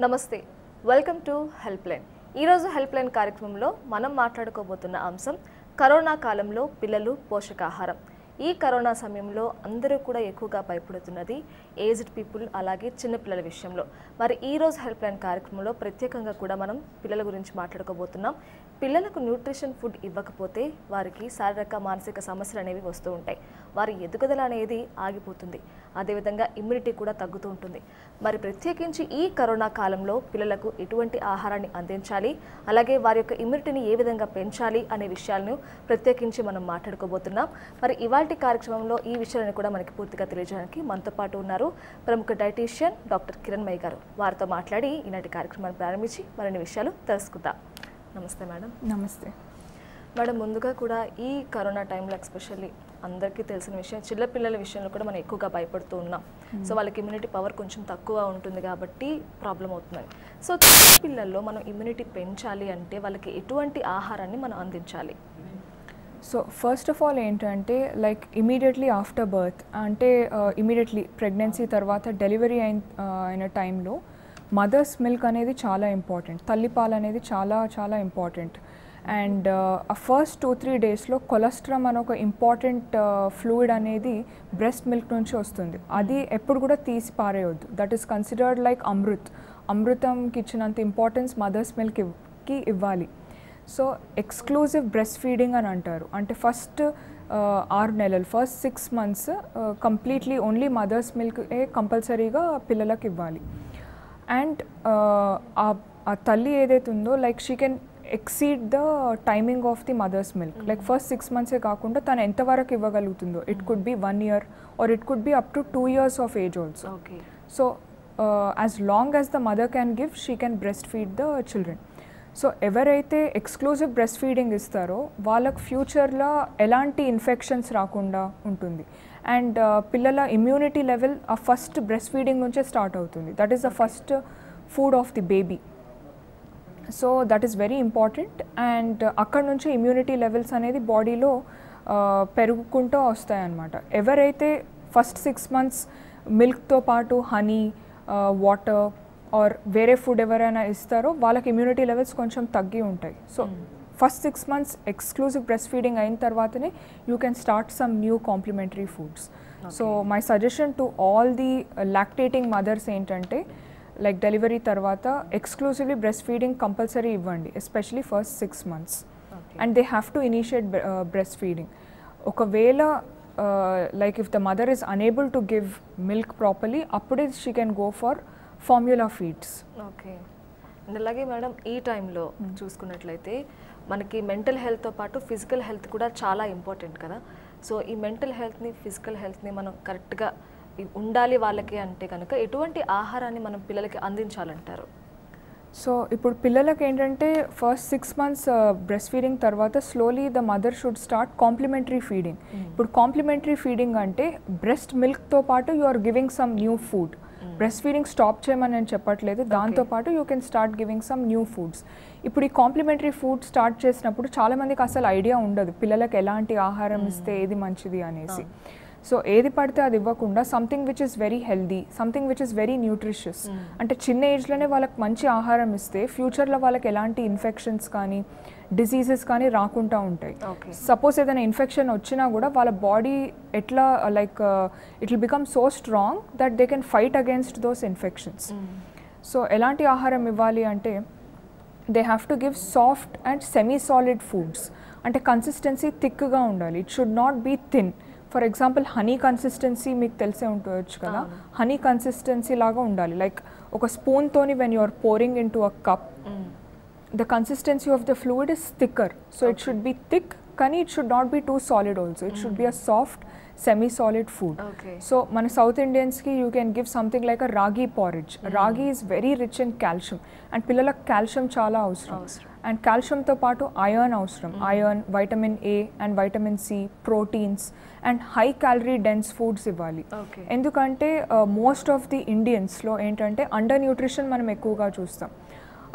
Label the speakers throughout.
Speaker 1: నమస్తే, welcome to help line. ఈరోజు help line కార్యక్రమంలో మనం మాట్లాడుకోబోతున్న అంశం కరోనా కాలంలో పిల్లలు పోషకాహారం. ఈ కరోనా సమయంలో అందరూ కూడా ఎక్కువగా భయపడుతున్నది ఏజ్డ్ పీపుల్ అలాగే చిన్నపిల్లల విషయంలో. మరి ఈరోజు హెల్ప్ లైన్ కార్యక్రమంలో ప్రత్యేకంగా కూడా మనం పిల్లల గురించి మాట్లాడుకోబోతున్నాం. పిల్లలకు న్యూట్రిషన్ ఫుడ్ ఇవ్వకపోతే వారికి శారీరక మానసిక సమస్యలు అనేవి వస్తూ ఉంటాయి. వారి ఎదుగుదల అనేది ఆగిపోతుంది, అదేవిధంగా ఇమ్యూనిటీ కూడా తగ్గుతూ ఉంటుంది. మరి ప్రత్యేకించి ఈ కరోనా కాలంలో పిల్లలకు ఎటువంటి ఆహారాన్ని అందించాలి, అలాగే వారి యొక్క ఇమ్యూనిటీని ఏ విధంగా పెంచాలి అనే విషయాలను ప్రత్యేకించి మనం మాట్లాడుకోబోతున్నాం. మరి ఇవాల్టి కార్యక్రమంలో ఈ విషయాలను కూడా మనకి పూర్తిగా తెలియజేయడానికి మనతో పాటు ఉన్నారు ప్రముఖ డైటీషియన్ డాక్టర్ కిరణ్మయి గారు. వారితో మాట్లాడి ఈనాటి కార్యక్రమాన్ని ప్రారంభించి మరిన్ని విషయాలు తెలుసుకుందాం. నమస్తే మేడం.
Speaker 2: నమస్తే
Speaker 1: మేడం. ముందుగా కూడా ఈ కరోనా టైంలో ఎస్పెషల్లీ అందరికీ తెలిసిన విషయం, చిన్నపిల్లల విషయంలో కూడా మనం ఎక్కువగా భయపడుతూ ఉన్నాం. సో వాళ్ళకి ఇమ్యూనిటీ పవర్ కొంచెం తక్కువ ఉంటుంది కాబట్టి ప్రాబ్లం అవుతుంది. సో చిన్నపిల్లల్లో మనం ఇమ్యూనిటీ పెంచాలి అంటే వాళ్ళకి ఎటువంటి ఆహారాన్ని మనం అందించాలి?
Speaker 2: సో ఫస్ట్ ఆఫ్ ఆల్ ఏంటంటే లైక్ ఇమీడియట్లీ ఆఫ్టర్ బర్త్ అంటే ఇమీడియట్లీ ప్రెగ్నెన్సీ తర్వాత డెలివరీ అయిన టైంలో మదర్స్ మిల్క్ అనేది చాలా ఇంపార్టెంట్, తల్లిపాలు అనేది చాలా చాలా ఇంపార్టెంట్. అండ్ ఆ ఫస్ట్ 2-3 డేస్లో కొలెస్ట్రామ్ అనే ఒక ఇంపార్టెంట్ ఫ్లూయిడ్ అనేది బ్రెస్ట్ మిల్క్ నుంచి వస్తుంది. అది ఎప్పుడు కూడా తీసి పారేయొద్దు. దట్ ఈస్ కన్సిడర్డ్ లైక్ అమృతంకి ఇచ్చినంత ఇంపార్టెన్స్ మదర్స్ మిల్క్కి ఇవ్వాలి. సో ఎక్స్క్లూజివ్ బ్రెస్ట్ ఫీడింగ్ అని అంటారు. అంటే ఫస్ట్ 6 నెలలు, first 6 months completely only mother's milk కంపల్సరీగా పిల్లలకు ఇవ్వాలి. అండ్ ఆ తల్లి ఏదైతే ఉందో like she can exceed the timing of the mother's milk. Like first 6 months కాకుండా తను ఎంతవరకు ఇవ్వగలుగుతుందో, it could be 1 year or it could be up to 2 years of age also. So as long as the mother can give, she can breast feed the children. So ఎవరైతే exclusive breast feeding ఇస్తారో వాళ్ళకు ఫ్యూచర్లో ఎలాంటి infections రాకుండా ఉంటుంది. And పిల్లల immunity level ఆ first breast feeding నుంచే స్టార్ట్ అవుతుంది. That is the first food of the baby. So that is very important. And అక్కడ నుంచి ఇమ్యూనిటీ లెవెల్స్ అనేది బాడీలో పెరుగుకుంటూ వస్తాయన్నమాట. ఎవరైతే ఫస్ట్ 6 months మిల్క్తో పాటు హనీ, వాటర్ ఆర్ వేరే ఫుడ్ ఎవరైనా ఇస్తారో వాళ్ళకి ఇమ్యూనిటీ లెవెల్స్ కొంచెం తగ్గి ఉంటాయి. So first 6 months exclusive breast feeding అయిన తర్వాతనే you can start some new complementary foods. So my suggestion to all the lactating mothers ఏంటంటే లైక్ డెలివరీ తర్వాత ఎక్స్క్లూజివ్లీ బ్రెస్ట్ ఫీడింగ్ కంపల్సరీ ఇవ్వండి, especially first 6 months. And they have to initiate breast feeding. ఒకవేళ like if the mother is unable to give milk properly, అప్పుడే she can go for formula feeds.
Speaker 1: Okay. And అలాగే madam ఈ టైంలో చూసుకున్నట్లయితే మనకి mental హెల్త్తో పాటు physical health కూడా చాలా ఇంపార్టెంట్ కదా. సో ఈ మెంటల్ హెల్త్ని, ఫిజికల్ హెల్త్ని మనం కరెక్ట్గా ఉండాలి వాళ్ళకి అంటే కనుక ఎటువంటి ఆహారాన్ని మనం పిల్లలకి అందించాలంటారు?
Speaker 2: సో ఇప్పుడు పిల్లలకి ఏంటంటే ఫస్ట్ 6 months బ్రెస్ట్ ఫీడింగ్ తర్వాత slowly the mother should start complementary feeding. ఇప్పుడు కాంప్లిమెంటరీ ఫీడింగ్ అంటే బ్రెస్ట్ మిల్క్తో పాటు you are giving some new food. Breast feeding stop చేయమని నేను చెప్పట్లేదు, దాంతోపాటు you can start giving some new foods. ఇప్పుడు ఈ కాంప్లిమెంటరీ ఫుడ్ స్టార్ట్ చేసినప్పుడు చాలామందికి అసలు ఐడియా ఉండదు పిల్లలకి ఎలాంటి ఆహారం ఇస్తే ఏది మంచిది అనేసి. సో ఏది పడితే అది ఇవ్వకుండా something which is very healthy, something which is very nutritious. అంటే చిన్న ఏజ్లోనే వాళ్ళకి మంచి ఆహారం ఇస్తే ఫ్యూచర్లో వాళ్ళకి ఎలాంటి ఇన్ఫెక్షన్స్ కానీ డిసీజెస్ కానీ రాకుండా ఉంటాయి. సపోజ్ ఏదైనా ఇన్ఫెక్షన్ వచ్చినా కూడా వాళ్ళ బాడీ ఎట్లా like it will become so strong that they can fight against those infections. So ఎలాంటి ఆహారం ఇవ్వాలి అంటే they have to give soft and semi solid foods. అంటే కన్సిస్టెన్సీ థిక్గా ఉండాలి, it should not be thin. For example honey consistency మీకు తెలిసే ఉండవచ్చు కదా, హనీ కన్సిస్టెన్సీ లాగా ఉండాలి. లైక్ ఒక స్పూన్తోని when you are pouring into a cup, the consistency of the fluid is thicker. So it should be thick, కానీ it should not be too solid also. It should be a soft semi-solid food. So మన south ఇండియన్స్కి you can give something like a ragi porridge. Ragi is very rich in calcium and పిల్లలకు calcium చాలా అవసరం. అండ్ కాల్షియంతో పాటు iron అవసరం, iron, vitamin A and vitamin C, proteins and high calorie dense foods ఇవ్వాలి. ఎందుకంటే మోస్ట్ ఆఫ్ ది ఇండియన్స్లో ఏంటంటే అండర్ న్యూట్రిషన్ మనం ఎక్కువగా చూస్తాం.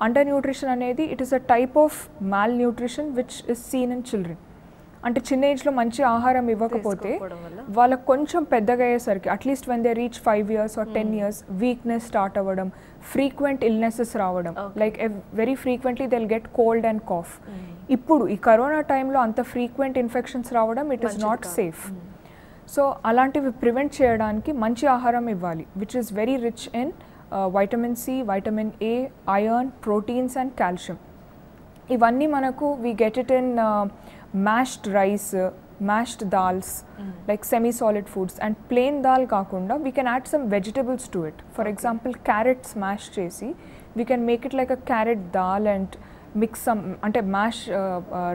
Speaker 2: అండర్ న్యూట్రిషన్ అనేది it is a type of malnutrition which is seen in children. అంటే చిన్న ఏజ్లో మంచి ఆహారం ఇవ్వకపోతే వాళ్ళకు కొంచెం పెద్దగా అయ్యేసరికి at least when they reach 5 years or 10 years weakness start అవ్వడం, ఫ్రీక్వెంట్ ఇల్నెసెస్ రావడం, like very frequently they will get cold and cough. ఇప్పుడు ఈ కరోనా టైంలో అంత ఫ్రీక్వెంట్ ఇన్ఫెక్షన్స్ రావడం it is not safe. So అలాంటివి ప్రివెంట్ చేయడానికి మంచి ఆహారం ఇవ్వాలి, which is very rich in vitamin C, vitamin A, iron, proteins and calcium. ఇవన్నీ మనకు we get it in mashed rice, mashed dals, like semi solid foods. And plain dal కాకుండా we can add some vegetables to it. For example carrot smash చేసి we can make it like a carrot dal and mix some, అంటే mash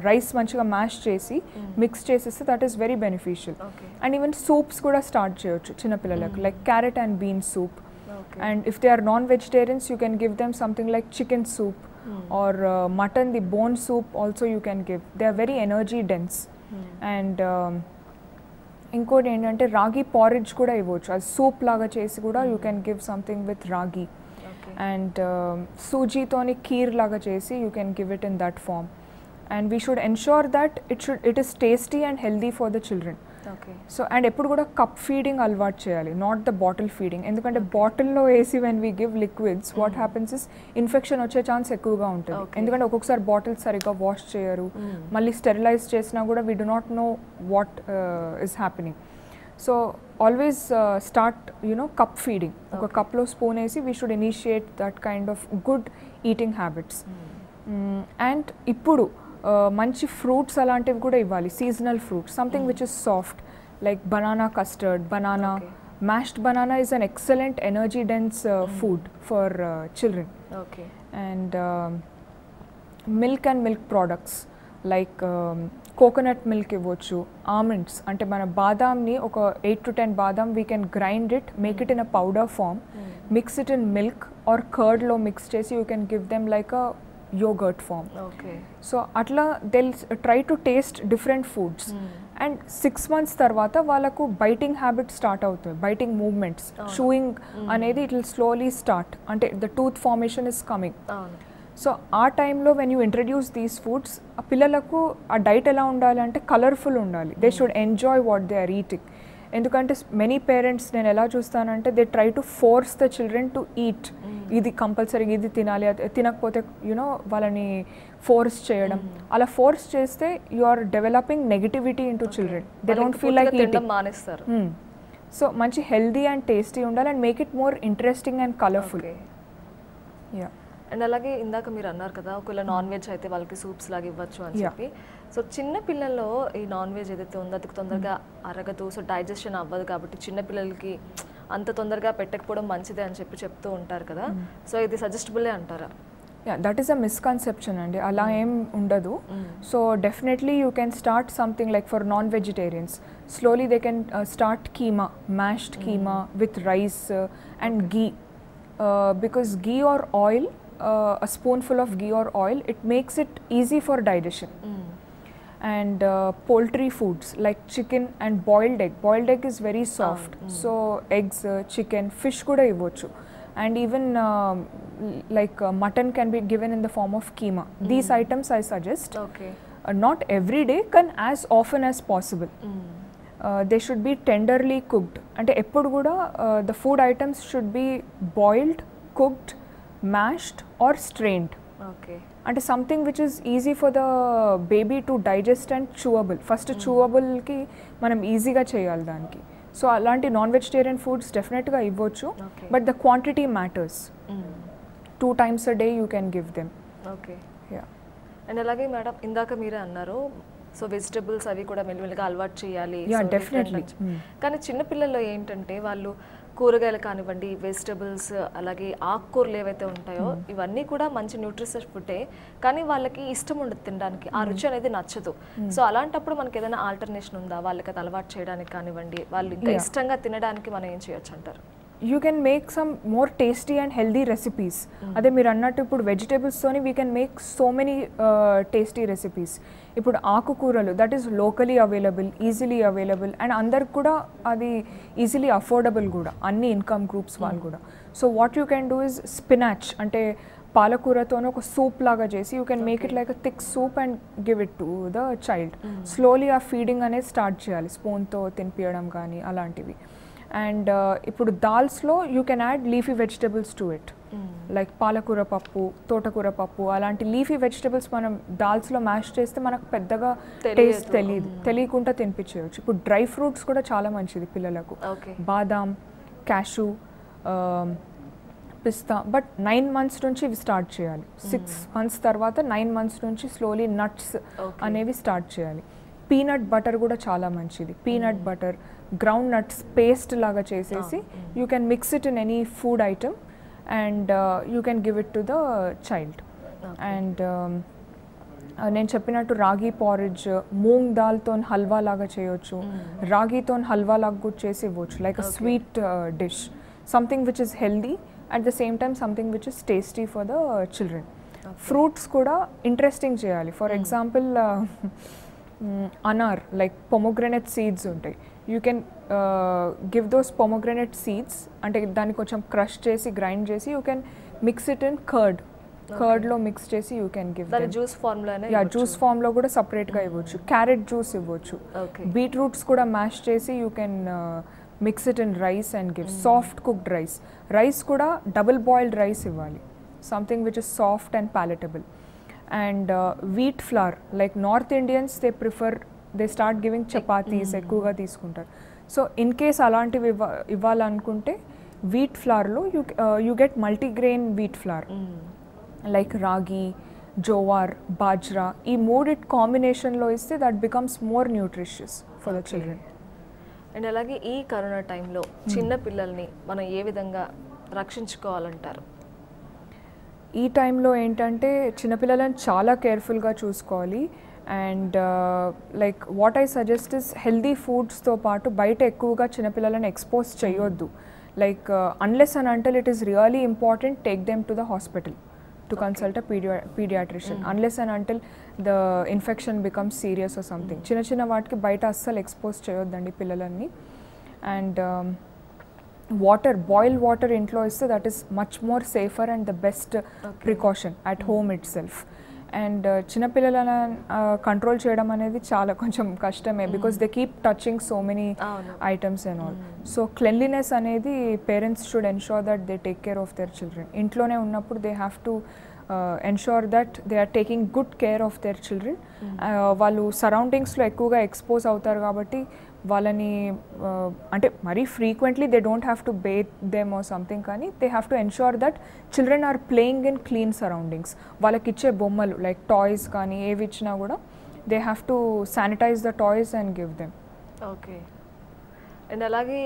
Speaker 2: rice మంచిగా mash చేసి mix చేసేస్తే that is very beneficial. And even soups కూడా start చేయొచ్చు చిన్నపిల్లలకు, like carrot and bean soup. And if they are non-vegetarians, you can give them something like chicken soup or mutton, the bone soup also you can give. They are very energy dense. And ఇంకోటి ఏంటంటే రాగి పారిజ్ కూడా ఇవ్వచ్చు, అది soup లాగా చేసి కూడా you can give something with ragi. And సూజీతోని కీర్ లాగా చేసి you can give it in that form. And we should ensure that it is tasty and healthy for the children. So and ఎప్పుడు కూడా కప్ ఫీడింగ్ అలవాటు చేయాలి, నాట్ ద బాటిల్ ఫీడింగ్. ఎందుకంటే బాటిల్లో వేసి when we give liquids what happens is infection వచ్చే chance ఎక్కువగా ఉంటుంది. ఎందుకంటే ఒక్కొక్కసారి బాటిల్ సరిగ్గా వాష్ చేయరు, మళ్ళీ స్టెరిలైజ్ చేసినా కూడా we do not know what is happening. So always start cup feeding. ఒక కప్లో స్పూన్ వేసి we should initiate that kind of good eating habits. And ఇప్పుడు మంచి ఫ్రూట్స్ అలాంటివి కూడా ఇవ్వాలి, seasonal fruits, something which is soft, like banana custard, banana. Mashed banana is an excellent energy dense food for children. And milk and milk products like coconut milk ఇవ్వచ్చు. Almonds అంటే మన బాదాంని ఒక 8 to 10 badam we can grind it, make it in a powder form, mix it in milk or కర్డ్లో మిక్స్ చేసి you can give them like a yogurt form. So atla they'll try to taste different foods. And 6 months tarvata vallaku biting habit start avutadi, biting movements, chewing anedi it will slowly start, ante the tooth formation is coming. So ఆ టైంలో when you introduce these foods, ఆ పిల్లలకు ఆ diet ఎలా ఉండాలి అంటే colourful ఉండాలి. They should enjoy what they are eating. ఎందుకంటే మెనీ పేరెంట్స్ నేను ఎలా చూస్తానంటే they try to force the children to eat, ఇది కంపల్సరీగా ఇది తినాలి, తినకపోతే వాళ్ళని ఫోర్స్ చేయడం. అలా ఫోర్స్ చేస్తే you are developing negativity in to children, they don't feel like eating. So మంచి హెల్దీ అండ్ టేస్టీ ఉండాలి and make it more interesting and colourful. Yeah.
Speaker 1: And అలాగే ఇందాక మీరు అన్నారు కదా ఒకవేళ నాన్ వెజ్ అయితే వాళ్ళకి సూప్స్ లాగా ఇవ్వచ్చు అని చెప్పి. సో చిన్న పిల్లల్లో ఈ నాన్ వెజ్ ఏదైతే ఉందో అది తొందరగా అరగదు, సో డైజెషన్ అవ్వదు, కాబట్టి చిన్న పిల్లలకి అంత తొందరగా పెట్టకపోవడం మంచిదే అని చెప్పి చెప్తూ ఉంటారు కదా. సో ఇది సజెస్టబులే అంటారా?
Speaker 2: Yeah, that is a misconception అండి, అలా ఏం ఉండదు. So definitely you can start something like for non vegetarians, slowly they can start keema, mashed keema with rice and ghee, because ghee or oil, a spoonful of ghee or oil, it makes it easy for digestion. And poultry foods like chicken and boiled egg. Boiled egg is very soft. So eggs, chicken, fish kuda ivvochu. And even like mutton can be given in the form of keema. These items I suggest. Not every day, can as often as possible. They should be tenderly cooked. Ante eppudu kuda the food items should be boiled, cooked, mashed or strained. అంటే something which is easy for the baby to digest and chewable. First చూవబుల్కి మనం ఈజీగా చేయాలి దానికి. So అలాంటి non vegetarian foods డెఫినెట్గా ఇవ్వచ్చు, but the quantity matters. 2 times a day you can give them.
Speaker 1: Okay. Yeah. And అలాగే మేడం ఇందాక మీరే అన్నారు సో వెజిటబుల్స్ అవి కూడా మెల్లిమెల్లిగా అలవాటు చేయాలి.
Speaker 2: Yeah, definitely.
Speaker 1: కానీ చిన్నపిల్లల్లో ఏంటంటే వాళ్ళు కూరగాయలు కానివ్వండి, వెజిటబుల్స్, అలాగే ఆకుకూరలు ఏవైతే ఉంటాయో ఇవన్నీ కూడా మంచి న్యూట్రిషియస్ ఫుడ్డే, కానీ వాళ్ళకి ఇష్టం ఉండదు తినడానికి, ఆ రుచి అనేది నచ్చదు. సో అలాంటప్పుడు మనకి ఏదైనా ఆల్టర్నేషన్ ఉందా వాళ్ళకి అది అలవాటు చేయడానికి కానివ్వండి, వాళ్ళు ఇంకా ఇష్టంగా తినడానికి మనం ఏం చేయొచ్చు అంటారు?
Speaker 2: You can make some more tasty and healthy recipes. అదే మీరు అన్నట్టు ఇప్పుడు వెజిటేబుల్స్తోని we can make so many tasty recipes. ఇప్పుడు ఆకుకూరలు that is locally available, easily available and అందరికి కూడా అది ఈజీలీ అఫోర్డబుల్ కూడా, అన్ని ఇన్కమ్ గ్రూప్స్ వాళ్ళు కూడా. So what you can do is spinach, అంటే పాలకూరతోనే ఒక సూప్ లాగా చేసి you can make it like a thick soup and give it to the child. Slowly ఆ ఫీడింగ్ అనేది స్టార్ట్ చేయాలి, స్పూన్తో తినిపించడం కానీ అలాంటివి. అండ్ ఇప్పుడు దాల్స్లో you can add leafy vegetables to it, like పాలకూర పప్పు, తోటకూర పప్పు, అలాంటి లీఫీ వెజిటబుల్స్ మనం దాల్స్లో మ్యాష్ చేస్తే మనకు పెద్దగా టేస్ట్ తెలియకుండా తినిపించవచ్చు. ఇప్పుడు డ్రై ఫ్రూట్స్ కూడా చాలా మంచిది పిల్లలకు, బాదాం, క్యాషూ, పిస్తా. బట్ 9 months నుంచి ఇవి స్టార్ట్ చేయాలి. 6 months తర్వాత 9 months నుంచి స్లోలీ నట్స్ అనేవి స్టార్ట్ చేయాలి. పీనట్ బటర్ కూడా చాలా మంచిది. Peanut butter, ground nuts paste లాగా చేసేసి you can mix it in any food item and you can give it to the child. And నేను చెప్పినట్టు రాగి పారిజ్, మూంగ్ దాల్తో హల్వా లాగా చేయొచ్చు, రాగితో హల్వా లాగా కూడా చేసి ఇవ్వచ్చు, like a sweet dish, something which is healthy at the same time something which is tasty for the children. Fruits kuda interesting cheyali. For example, anar, like pomegranate seeds untai, you can give those pomegranate seeds ante dani koncham crush chesi grind chesi you can mix it in curd lo mix chesi you can give them.
Speaker 1: Juice form lo
Speaker 2: juice form lo kuda separate ga ivvochu. Carrot juice ivvochu. Beetroots kuda mash chesi you can mix it in rice and give soft cooked rice. Rice kuda double boiled rice ivvali, something which is soft and palatable. And wheat flour, like North Indians they start giving chapatis ఎక్కువగా తీసుకుంటారు. So in case అలాంటివి ఇవ్వాలనుకుంటే wheat flour లో you get multigrain wheat flour, like ragi, jowar, bajra. ఈ మూడిట్ కాంబినేషన్లో ఇస్తే that becomes more nutritious for the children.
Speaker 1: And అలాగే ఈ కరోనా టైంలో చిన్న పిల్లల్ని మనం ఏ విధంగా రక్షించుకోవాలంటారు?
Speaker 2: ఈ టైంలో ఏంటంటే చిన్నపిల్లలను చాలా కేర్ఫుల్గా చూసుకోవాలి. And like what I suggest is healthy ఫుడ్స్తో పాటు బయట ఎక్కువగా చిన్నపిల్లలను ఎక్స్పోజ్ చేయొద్దు. Like unless and until it is really important, take them to the hospital to consult a pediatrician, unless and until the infection becomes serious or something. చిన్న వాటికి బయట అస్సలు ఎక్స్పోజ్ చేయొద్దండి పిల్లలన్నీ. అండ్ వాటర్, బాయిల్ వాటర్ ఇంట్లో ఇస్తే that is much more safer and the best precaution at home itself. And చిన్నపిల్లలను కంట్రోల్ చేయడం అనేది చాలా కొంచెం కష్టమే, because they keep touching so many items and all. So cleanliness అనేది parents should ensure that they take care of their children. ఇంట్లోనే ఉన్నప్పుడు they have to ensure that they are taking good care of their children. వాళ్ళు సరౌండింగ్స్లో ఎక్కువగా ఎక్స్పోజ్ అవుతారు కాబట్టి వాళ్ళని అంటే మరీ frequently they don't have to bathe them or something, కానీ they have to ensure that children are playing in clean surroundings. వాళ్ళకి ఇచ్చే బొమ్మలు లైక్ టాయ్స్ కానీ ఏవి ఇచ్చినా కూడా they have to sanitise the toys and give them.
Speaker 1: Okay. And అలాగే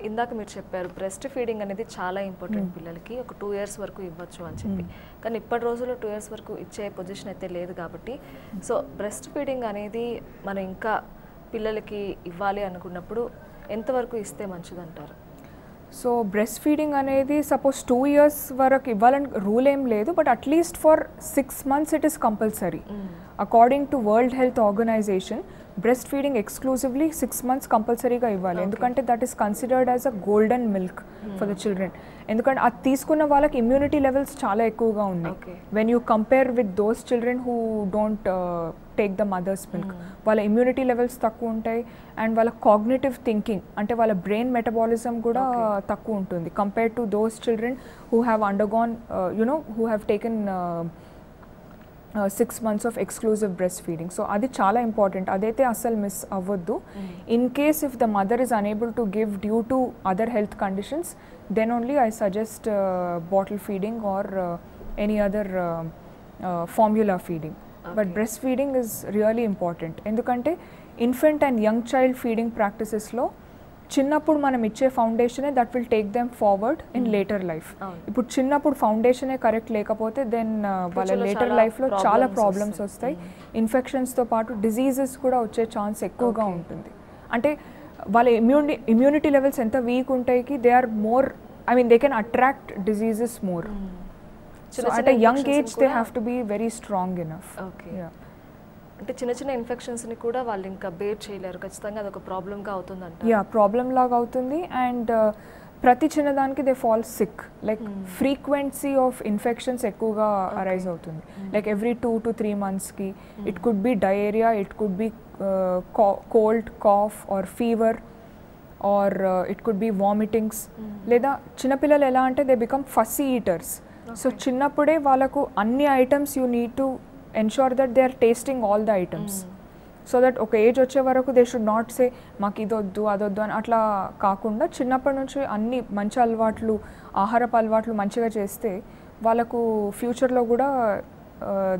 Speaker 1: ఇందాక మీరు చెప్పారు బ్రెస్ట్ ఫీడింగ్ అనేది చాలా ఇంపార్టెంట్ పిల్లలకి, ఒక 2 years వరకు ఇవ్వచ్చు అని చెప్పి. కానీ ఇప్పటి రోజుల్లో 2 years వరకు ఇచ్చే పొజిషన్ అయితే లేదు కాబట్టి, సో బ్రెస్ట్ ఫీడింగ్ అనేది మనం ఇంకా పిల్లలకి ఇవ్వాలి అనుకున్నప్పుడు ఎంతవరకు ఇస్తే మంచిదంటారు?
Speaker 2: సో బ్రెస్ట్ ఫీడింగ్ అనేది సపోజ్ 2 years వరకు ఇవ్వాలని రూల్ ఏం లేదు, but at least for 6 months it is compulsory. According to world health organization breast feeding exclusively 6 months కంపల్సరీగా ఇవ్వాలి. ఎందుకంటే that is considered as a golden milk for the children. ఎందుకంటే అది తీసుకున్న వాళ్ళకి ఇమ్యూనిటీ లెవెల్స్ చాలా ఎక్కువగా ఉన్నాయి when you compare with those children who don't take the mother's milk. వాళ్ళ ఇమ్యూనిటీ లెవెల్స్ తక్కువ ఉంటాయి అండ్ వాళ్ళ కాగ్నిటివ్ థింకింగ్ అంటే వాళ్ళ బ్రెయిన్ మెటబాలిజం కూడా తక్కువ ఉంటుంది compare to those children who have undergone who have taken 6 months of exclusive breastfeeding. So adi chala important, adaithe asal miss avvoddu. In case if the mother is unable to give due to other health conditions, then only I suggest bottle feeding or any other formula feeding. But breastfeeding is really important endukante infant and young child feeding practices lo చిన్నప్పుడు మనం ఇచ్చే ఫౌండేషనే that will take them forward in later life. ఇప్పుడు చిన్నప్పుడు ఫౌండేషనే correct లేకపోతే then వాళ్ళ later లైఫ్లో చాలా ప్రాబ్లమ్స్ వస్తాయి. ఇన్ఫెక్షన్స్తో పాటు డిజీజెస్ కూడా వచ్చే ఛాన్స్ ఎక్కువగా ఉంటుంది. అంటే వాళ్ళ ఇమ్యూనిటీ లెవెల్స్ ఎంత వీక్ ఉంటాయి, they are more they can attract diseases more. So at a young age they have to be very strong enough.
Speaker 1: Okay. Yeah. అంటే చిన్న చిన్న ఇన్ఫెక్షన్స్ని కూడా వాళ్ళు ఇంకా బేర్ చేయలేరు, ఖచ్చితంగా అదొక ప్రాబ్లమ్గా అవుతుంది అంట.
Speaker 2: ప్రాబ్లమ్ లాగా అవుతుంది. అండ్ ప్రతి చిన్నదానికి they fall sick, like frequency of infections ఎక్కువగా అరైజ్ అవుతుంది. లైక్ ఎవ్రీ 2 to 3 monthsకి it could be diarrhoea, it could be cold, cough or fever, or it could be vomitings. లేదా చిన్నపిల్లలు ఎలా అంటే they become fussy eaters. So చిన్నప్పుడే వాళ్ళకు అన్ని items you need to ensure that they are tasting all the items. So that ఒక age వచ్చే వరకు దే షుడ్ నాట్ సే మాకు ఇదొద్దు అదొద్దు అని అట్లా కాకుండా చిన్నప్పటి నుంచి అన్ని మంచి అలవాట్లు, ఆహారపు అలవాట్లు మంచిగా చేస్తే వాళ్ళకు ఫ్యూచర్లో కూడా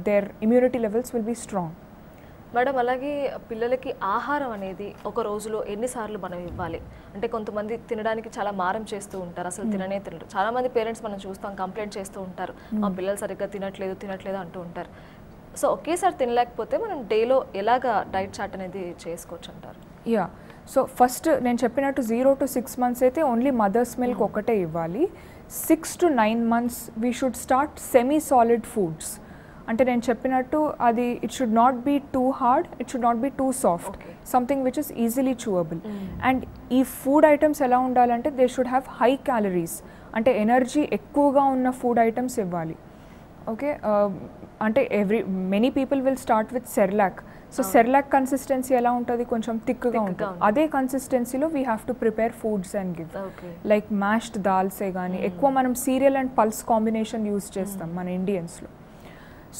Speaker 2: their immunity levels will be strong.
Speaker 1: Madam, అలాగే పిల్లలకి ఆహారం అనేది ఒక రోజులో ఎన్నిసార్లు మనం ఇవ్వాలి? అంటే కొంతమంది తినడానికి చాలా మారం చేస్తూ ఉంటారు, అసలు తినరు. చాలామంది పేరెంట్స్ మనం చూస్తాం కంప్లైంట్ చేస్తూ ఉంటారు, మా పిల్లలు సరిగ్గా తినట్లేదు అంటూ ఉంటారు. సో ఒకేసారి తినలేకపోతే మనం డేలో ఎలాగా డైట్ చార్ట్ అనేది చేసుకోవచ్చు అంటారు?
Speaker 2: సో ఫస్ట్ నేను చెప్పినట్టు 0 to 6 months అయితే ఓన్లీ మదర్స్ మిల్క్ ఒకటే ఇవ్వాలి. 6 to 9 months we should start semi solid foods. అంటే నేను చెప్పినట్టు అది it should not be too hard, it should not be too soft, something which is easily chewable. And ఈ food items ఎలా ఉండాలంటే they should have high calories, అంటే energy ఎక్కువగా ఉన్న ఫుడ్ ఐటమ్స్ ఇవ్వాలి. ఓకే, అంటే many people will start with Cerelac. So Cerelac consistency ఎలా ఉంటుంది, కొంచెం థిక్గా ఉంటుంది. అదే కన్సిస్టెన్సీలో we have to prepare foods and give. Like mashed దాల్సే కానీ, ఎక్కువ మనం cereal and pulse combination use చేస్తాం మన ఇండియన్స్లో.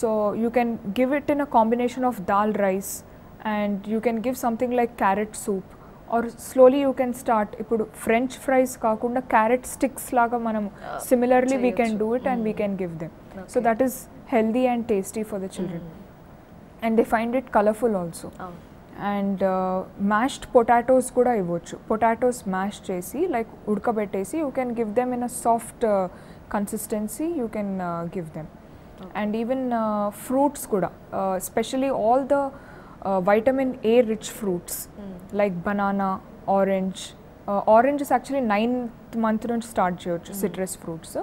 Speaker 2: So you can give it in a combination of dal rice, and you can give something like carrot soup, or slowly you can start. ఇప్పుడు French fries కాకుండా carrot sticks లాగా మనం similarly we can do it and we can give them. So that is healthy and tasty for the children. And they find it colorful also. And mashed potatoes kuda ivvochu. Potatoes mashed chesi like udkabettesi you can give them in a soft consistency, you can give them. And even fruits kuda, especially all the vitamin A rich fruits like banana, orange. Orange is actually 9th month nunchi start cheyochu, citrus fruits.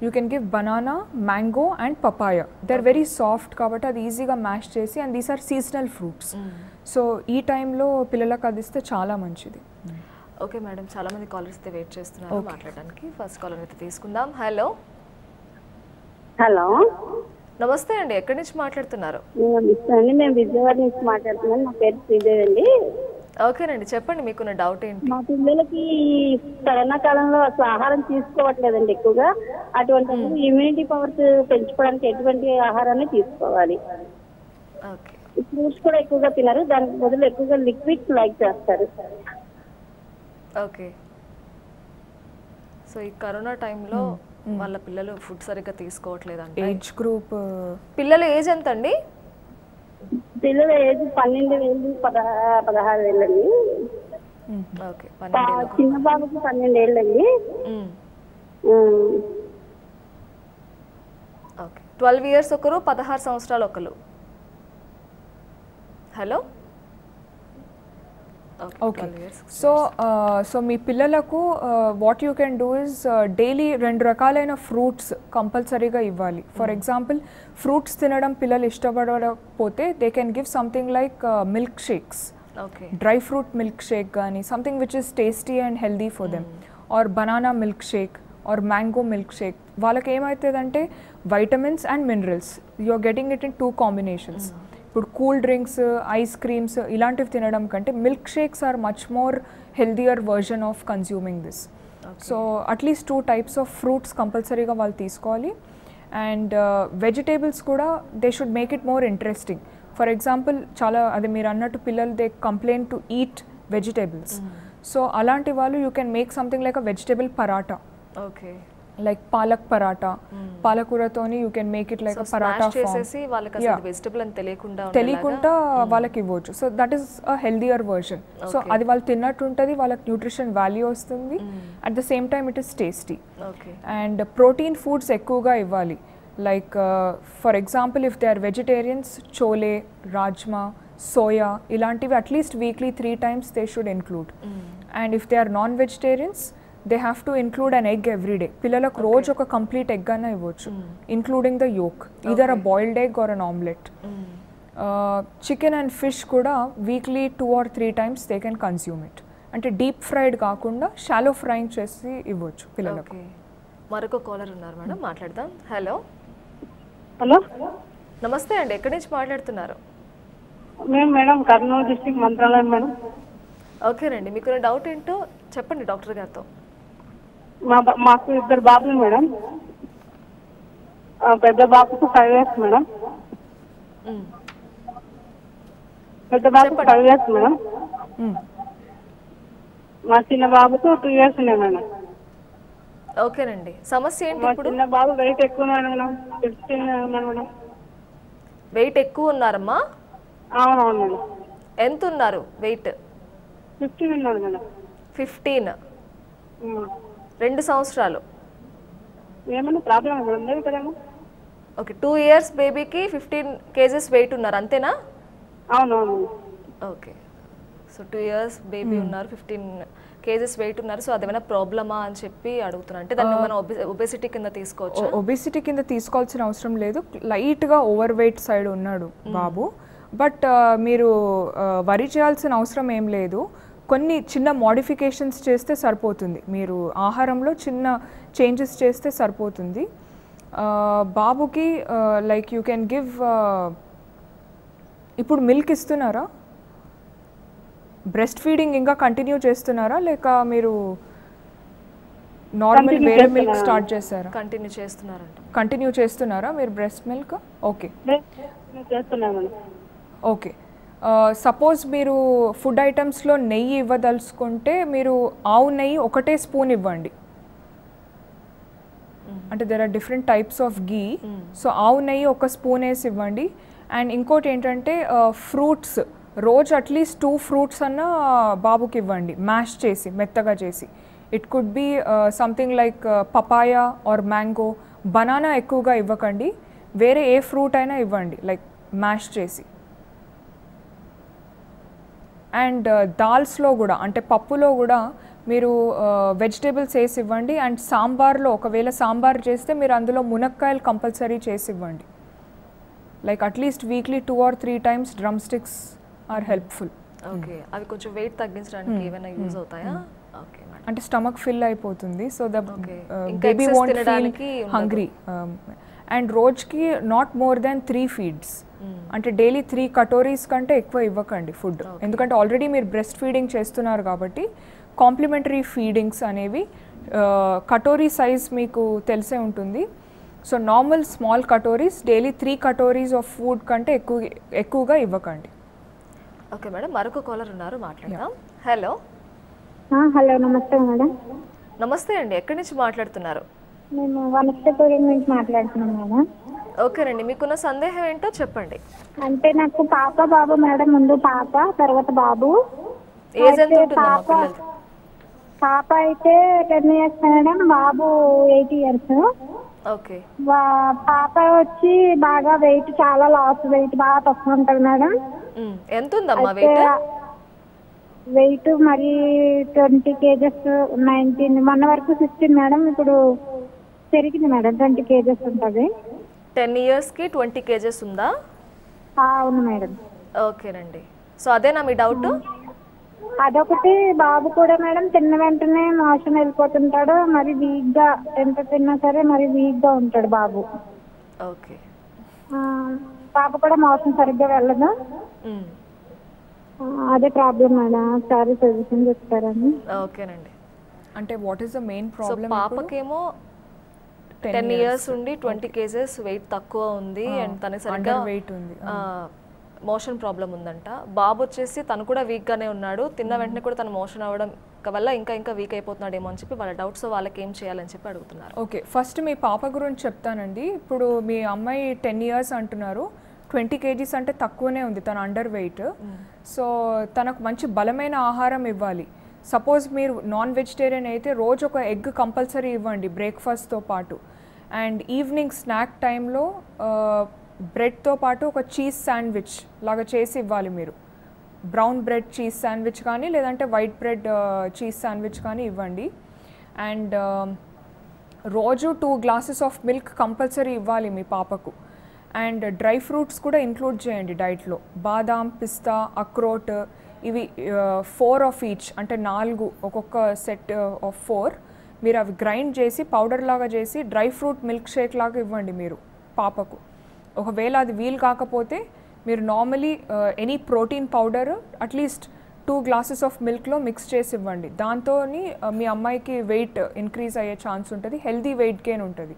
Speaker 2: You can give banana, mango and papaya. They're very soft kabatti adi easy ga mash chesi, and these are seasonal fruits. So ee time lo pillalaki adiste chaala manchidi.
Speaker 1: Okay madam, చాలా మంది callers అయితే wait చేస్తున్నారు మాట్లాడడానికి. First caller అయితే తీసుకుందాం. Hello నమస్తే అండి, ఎక్కడి నుంచి మాట్లాడుతున్నారు?
Speaker 3: మేము విజయవాడ నుంచి మాట్లాడుతున్నాం. నా పేరు శ్రీదేవి అండి.
Speaker 1: ఓకేనండి, చెప్పండి మీకున్న డౌట్ ఏంటి?
Speaker 3: మా పిల్లలకి కరోనా కాలంలో అసలు ఆహారం తీసుకోవట్లేదండి ఎక్కువగా. అటువంటి ఇమ్యూనిటీ పవర్స్ పెంచుకోవడానికి ఎటువంటి ఆహారాన్ని తీసుకోవాలి?
Speaker 1: ఓకే,
Speaker 3: ఫ్రూట్స్ కూడా ఎక్కువగా తినరు, దానికి బదులు ఎక్కువగా లిక్విడ్స్ లైక్ చేస్తారు.
Speaker 1: ఓకే, సో ఈ కరోనా టైంలో వాళ్ళ పిల్లలు ఫుడ్ సరిగ్గా తీసుకోవట్లేదండి.
Speaker 2: ఏజ్ గ్రూప్
Speaker 1: పిల్లల ఏజ్ ఎంత అండి?
Speaker 3: పిల్లల ఏజ్ 12 16 ఏళ్ళండి.
Speaker 1: ఓకే,
Speaker 3: చిన్న బాబుకి 12 ఏళ్ళండి.
Speaker 1: ఓకే, 12 years ఒకరు, 16 సంవత్సరాలు ఒకరు. హలో
Speaker 2: ఓకే, సో మీ పిల్లలకు what you can do is daily 2 రకాలైన ఫ్రూట్స్ కంపల్సరీగా ఇవ్వాలి. ఫర్ ఎగ్జాంపుల్ ఫ్రూట్స్ తినడం పిల్లలు ఇష్టపడకపోతే they can give something like milk shakes, dry fruit milk shake కానీ, something which is tasty and healthy for them, or banana milk shake or mango milk shake. వాళ్ళకి ఏమవుతుందంటే vitamins and minerals you are getting it in 2 combinations. ఇప్పుడు cool drinks, ice creams ఇలాంటివి తినడం కంటే milk shakes are much more healthier version of consuming this. So at least 2 types of fruits కంపల్సరీగా వాళ్ళు తీసుకోవాలి. And vegetables కూడా they should make it more interesting. For example చాలా అదే మీరు అన్నట్టు పిల్లలు they complain to eat vegetables. So అలాంటి వాళ్ళు you can make something like a vegetable paratha.
Speaker 1: Okay,
Speaker 2: like palak paratha, పాలకూరతోని you can make it like paratha
Speaker 1: చేసేసి వాళ్ళకి అసలు వెజిటబుల్ అని తెలియకుండా
Speaker 2: వాళ్ళకి ఇవ్వచ్చు. So that is a healthier version. So అది వాళ్ళు తిన్నట్టు ఉంటుంది, వాళ్ళకి న్యూట్రిషన్ వాల్యూ వస్తుంది, at the same time it is tasty. And protein foods ఎక్కువగా ఇవ్వాలి. Like for example if they are vegetarians, chole, rajma, soya ఇలాంటివి at least weekly 3 times they should include. And if they are non vegetarians they have to include an egg every day. పిల్లలకు రోజు ఒక complete egg అన్న ఇవ్వచ్చు, including the yolk, either a boiled egg or an omelette. Chicken and fish కూడా weekly 2 or 3 times they can consume it. అంటే deep fried కాకుండా shallow frying చేసి ఇవ్వచ్చు పిల్లలకు.
Speaker 1: ఓకే, మరొక కాలర్ ఉన్నారు మేడం, మాట్లాడదాం. హలో
Speaker 3: హలో
Speaker 1: నమస్తే అండి, ఎక్కడి నుంచి మాట్లాడుతున్నారు?
Speaker 3: మేము madam Kurnool district Mantralayam madam.
Speaker 1: ఓకేనండి, మీకు డౌట్ ఏంటో చెప్పండి డాక్టర్ గారితో.
Speaker 3: మాకు 2 బాబులు మేడం. పెద్ద బాబుకు 5 years మేడం. పెద్ద బాబుకు 5 years మేడం. మా చిన్న బాబుకు 2 years ఉన్నాయి మేడం.
Speaker 1: ఓకేనండి, సమస్య ఏంటి
Speaker 3: మా
Speaker 1: ఇప్పుడు?
Speaker 3: చిన్న బాబు వెయిట్ ఎక్కువ ఉన్నాడు మేడం. 15 ఉన్నాడు మేడం.
Speaker 1: వెయిట్ ఎక్కువ ఉన్నారమ్మా?
Speaker 3: అవునవును మేడం.
Speaker 1: ఎంత ఉన్నారు వెయిట్?
Speaker 3: 15 ఉన్నాడు మేడం.
Speaker 1: 15, 2 సంవత్సరాలు.
Speaker 3: ఏమైనా ప్రాబ్లం లేదు కదమ్మా?
Speaker 1: ఓకే, 2 years బేబీకి 15 kgs వెయిట్ ఉన్నారు అంతేనా?
Speaker 3: అవునవును.
Speaker 1: ఓకే, సో 2 years బేబీ ఉన్నారు, 15 kgs వెయిట్ ఉన్నారు. సో అదేమైనా ప్రాబ్లమా అని చెప్పి అడుగుతున్నా. అంటే దాన్ని మనం ఒబెసిటీ కింద తీసుకోవచ్చు?
Speaker 2: ఒబెసిటీ కింద తీసుకోవాల్సిన అవసరం లేదు. లైట్గా ఓవర్ వెయిట్ సైడ్ ఉన్నాడు బాబు. బట్ మీరు వరి చేయాల్సిన అవసరం ఏం లేదు. కొన్ని చిన్న మోడిఫికేషన్స్ చేస్తే సరిపోతుంది. మీరు ఆహారంలో చిన్న చేంజెస్ చేస్తే సరిపోతుంది. బాబుకి లైక్ యూ కెన్ గివ్, ఇప్పుడు మిల్క్ ఇస్తున్నారా? బ్రెస్ట్ ఫీడింగ్ ఇంకా కంటిన్యూ చేస్తున్నారా లేక మీరు నార్మల్ వేరే మిల్క్ స్టార్ట్ చేశారా? కంటిన్యూ చేస్తున్నారా మీరు breast milk? Okay okay. Suppose మీరు ఫుడ్ ఐటమ్స్లో నెయ్యి ఇవ్వదలుచుకుంటే మీరు ఆవు నెయ్యి 1 స్పూన్ ఇవ్వండి. అంటే there are different types of ghee. So ఆవు నెయ్యి 1 స్పూన్ వేసి ఇవ్వండి. అండ్ ఇంకోటి ఏంటంటే ఫ్రూట్స్ రోజు అట్లీస్ట్ 2 ఫ్రూట్స్ అన్న బాబుకి ఇవ్వండి, మ్యాష్ చేసి మెత్తగా చేసి. It could be something like papaya or mango. Banana ఎక్కువగా ఇవ్వకండి, వేరే ఏ ఫ్రూట్ అయినా ఇవ్వండి లైక్ మ్యాష్ చేసి. అండ్ దాల్స్లో కూడా అంటే పప్పులో కూడా మీరు వెజిటేబుల్స్ వేసి ఇవ్వండి. అండ్ సాంబార్లో ఒకవేళ సాంబార్ చేస్తే మీరు అందులో మునక్కాయలు కంపల్సరీ చేసి ఇవ్వండి. Like at least weekly 2 or 3 times drumsticks are helpful.
Speaker 1: Okay, అవి కొంచెం వెయిట్ తగ్గించడానికి ఏమైనా యూజ్ అవుతాయా? ఓకే,
Speaker 2: అంటే స్టమక్ ఫిల్ అయిపోతుంది. So the baby won't feel hungry. And రోజుకి నాట్ మోర్ దాన్ 3 feeds. అంటే డైలీ 3 కటోరీస్ కంటే ఎక్కువ ఇవ్వకండి ఫుడ్. ఎందుకంటే ఆల్రెడీ మీరు బ్రెస్ట్ ఫీడింగ్ చేస్తున్నారు కాబట్టి కాంప్లిమెంటరీ ఫీడింగ్స్ అనేవి కటోరీ సైజ్ మీకు తెలిసే ఉంటుంది. So normal small katoris daily 3 katoris of food కంటే ఎక్కువగా ఇవ్వకండి.
Speaker 1: ఓకే మేడం, మరొక కాలర్ ఉన్నారు, మాట్లాడదాం. హలో
Speaker 3: హలో నమస్తే మేడం.
Speaker 1: నమస్తే అండి, ఎక్కడి నుంచి మాట్లాడుతున్నారు?
Speaker 3: మేము వనస్థపురం నుంచి మాట్లాడుతున్నాం మేడం.
Speaker 1: ఓకేనండి, మీకున్న సందేహం ఏంటో చెప్పండి.
Speaker 3: అంటే నాకు పాప బాబు మేడం. ముందు పాప, తర్వాత బాబు.
Speaker 1: ఏజ్ ఎంత ఉంటుందమ్మా పిల్లలది?
Speaker 3: పాప అయితే 10 years మేడం, బాబు 8 years.
Speaker 1: ఓకే,
Speaker 3: పాప వచ్చి బాగా వెయిట్, చాలా లాస్, వెయిట్ బాగా తక్కువ ఉంటుంది మేడం.
Speaker 1: ఎంత ఉందమ్మా వెయిట్?
Speaker 3: వెయిట్ మరి 20 kgs, 19, మొన్న వరకు 16 మేడం. ఇప్పుడు పెరిగింది మేడం, 20 kgs ఉంటుంది.
Speaker 1: 10 yearsకి 20 kgs ఉందా?
Speaker 3: అవును మేడం.
Speaker 1: ఓకేనండి, సో అదేనా మీ డౌట్?
Speaker 3: అదొకటి. బాబు కూడా మేడం తిన్న వెంటనే మోషన్ వెళ్ళిపోతుంటాడు, మరి వీక్ గా, ఎంత తిన్నా సరే మరి వీక్ గా ఉంటాడు బాబు.
Speaker 1: ఓకే,
Speaker 3: పాప కూడా మోషన్ సరిగ్గా వెళ్ళదు. అదే ప్రాబ్లం మేడం, ఒకసారి సజెషన్ చెప్తారని.
Speaker 1: ఓకేనండి.
Speaker 2: అంటే what is the main problem?
Speaker 1: పాపకేమో 10 years ఉండి 20 kgs వెయిట్ తక్కువ ఉంది అండ్ తనకి సరిగ్గా
Speaker 2: వెయిట్ ఉంది,
Speaker 1: మోషన్ ప్రాబ్లం ఉందంట. బాబు వచ్చేసి తను కూడా వీక్గానే ఉన్నాడు, తిన్న వెంటనే కూడా తను మోషన్ అవ్వడం వల్ల ఇంకా వీక్ అయిపోతున్నాడేమో అని చెప్పి వాళ్ళ డౌట్స్, వాళ్ళకి ఏం చేయాలని చెప్పి అడుగుతున్నారు.
Speaker 2: ఓకే, ఫస్ట్ మీ పాప గురించి చెప్తానండి. ఇప్పుడు మీ అమ్మాయి 10 years అంటున్నారు, 20 kgs అంటే తక్కువనే ఉంది, తను అండర్ వెయిట్. సో తనకు మంచి బలమైన ఆహారం ఇవ్వాలి. సపోజ్ మీరు నాన్ వెజిటేరియన్ అయితే రోజు ఒక ఎగ్ కంపల్సరీ ఇవ్వండి బ్రేక్ఫాస్ట్తో పాటు. అండ్ ఈవినింగ్ స్నాక్ టైంలో బ్రెడ్తో పాటు ఒక చీజ్ శాండ్విచ్ లాగా చేసి ఇవ్వాలి మీరు. బ్రౌన్ బ్రెడ్ చీజ్ శాండ్విచ్ కానీ లేదంటే వైట్ బ్రెడ్ చీజ్ శాండ్విచ్ కానీ ఇవ్వండి. అండ్ రోజు 2 glasses ఆఫ్ మిల్క్ కంపల్సరీ ఇవ్వాలి మీ పాపకు. అండ్ డ్రై ఫ్రూట్స్ కూడా ఇంక్లూడ్ చేయండి డైట్లో. బాదాం, పిస్తా, అక్రోట్ ఇవి 4 ఆఫ్ ఈచ్ అంటే 4 ఒక్కొక్క సెట్ ఆఫ్ 4 మీరు అవి గ్రైండ్ చేసి పౌడర్ లాగా చేసి డ్రై ఫ్రూట్ మిల్క్ షేక్ లాగా ఇవ్వండి మీరు పాపకు. ఒకవేళ అది వీలు కాకపోతే మీరు normally any protein powder at least 2 glasses of మిల్క్లో మిక్స్ చేసి ఇవ్వండి. దాంతో మీ అమ్మాయికి వెయిట్ ఇంక్రీజ్ అయ్యే ఛాన్స్ ఉంటుంది, హెల్దీ వెయిట్ గెయిన్ ఉంటుంది.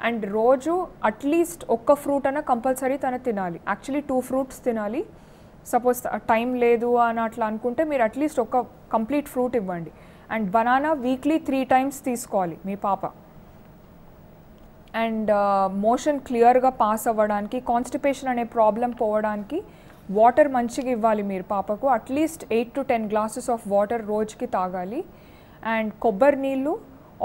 Speaker 2: అండ్ రోజు అట్లీస్ట్ ఒక్క ఫ్రూట్ అన్న కంపల్సరీ తను తినాలి. యాక్చువల్లీ 2 ఫ్రూట్స్ తినాలి. సపోజ్ టైం లేదు అని అట్లా అనుకుంటే మీరు అట్లీస్ట్ ఒక కంప్లీట్ ఫ్రూట్ ఇవ్వండి. అండ్ బనానా వీక్లీ 3 టైమ్స్ తీసుకోవాలి మీ పాప. అండ్ మోషన్ క్లియర్గా పాస్ అవ్వడానికి, కాన్స్టిపేషన్ అనే ప్రాబ్లం పోవడానికి వాటర్ మంచిగా ఇవ్వాలి మీరు పాపకు. At least 8 to 10 glasses of water రోజుకి తాగాలి. అండ్ కొబ్బరి నీళ్ళు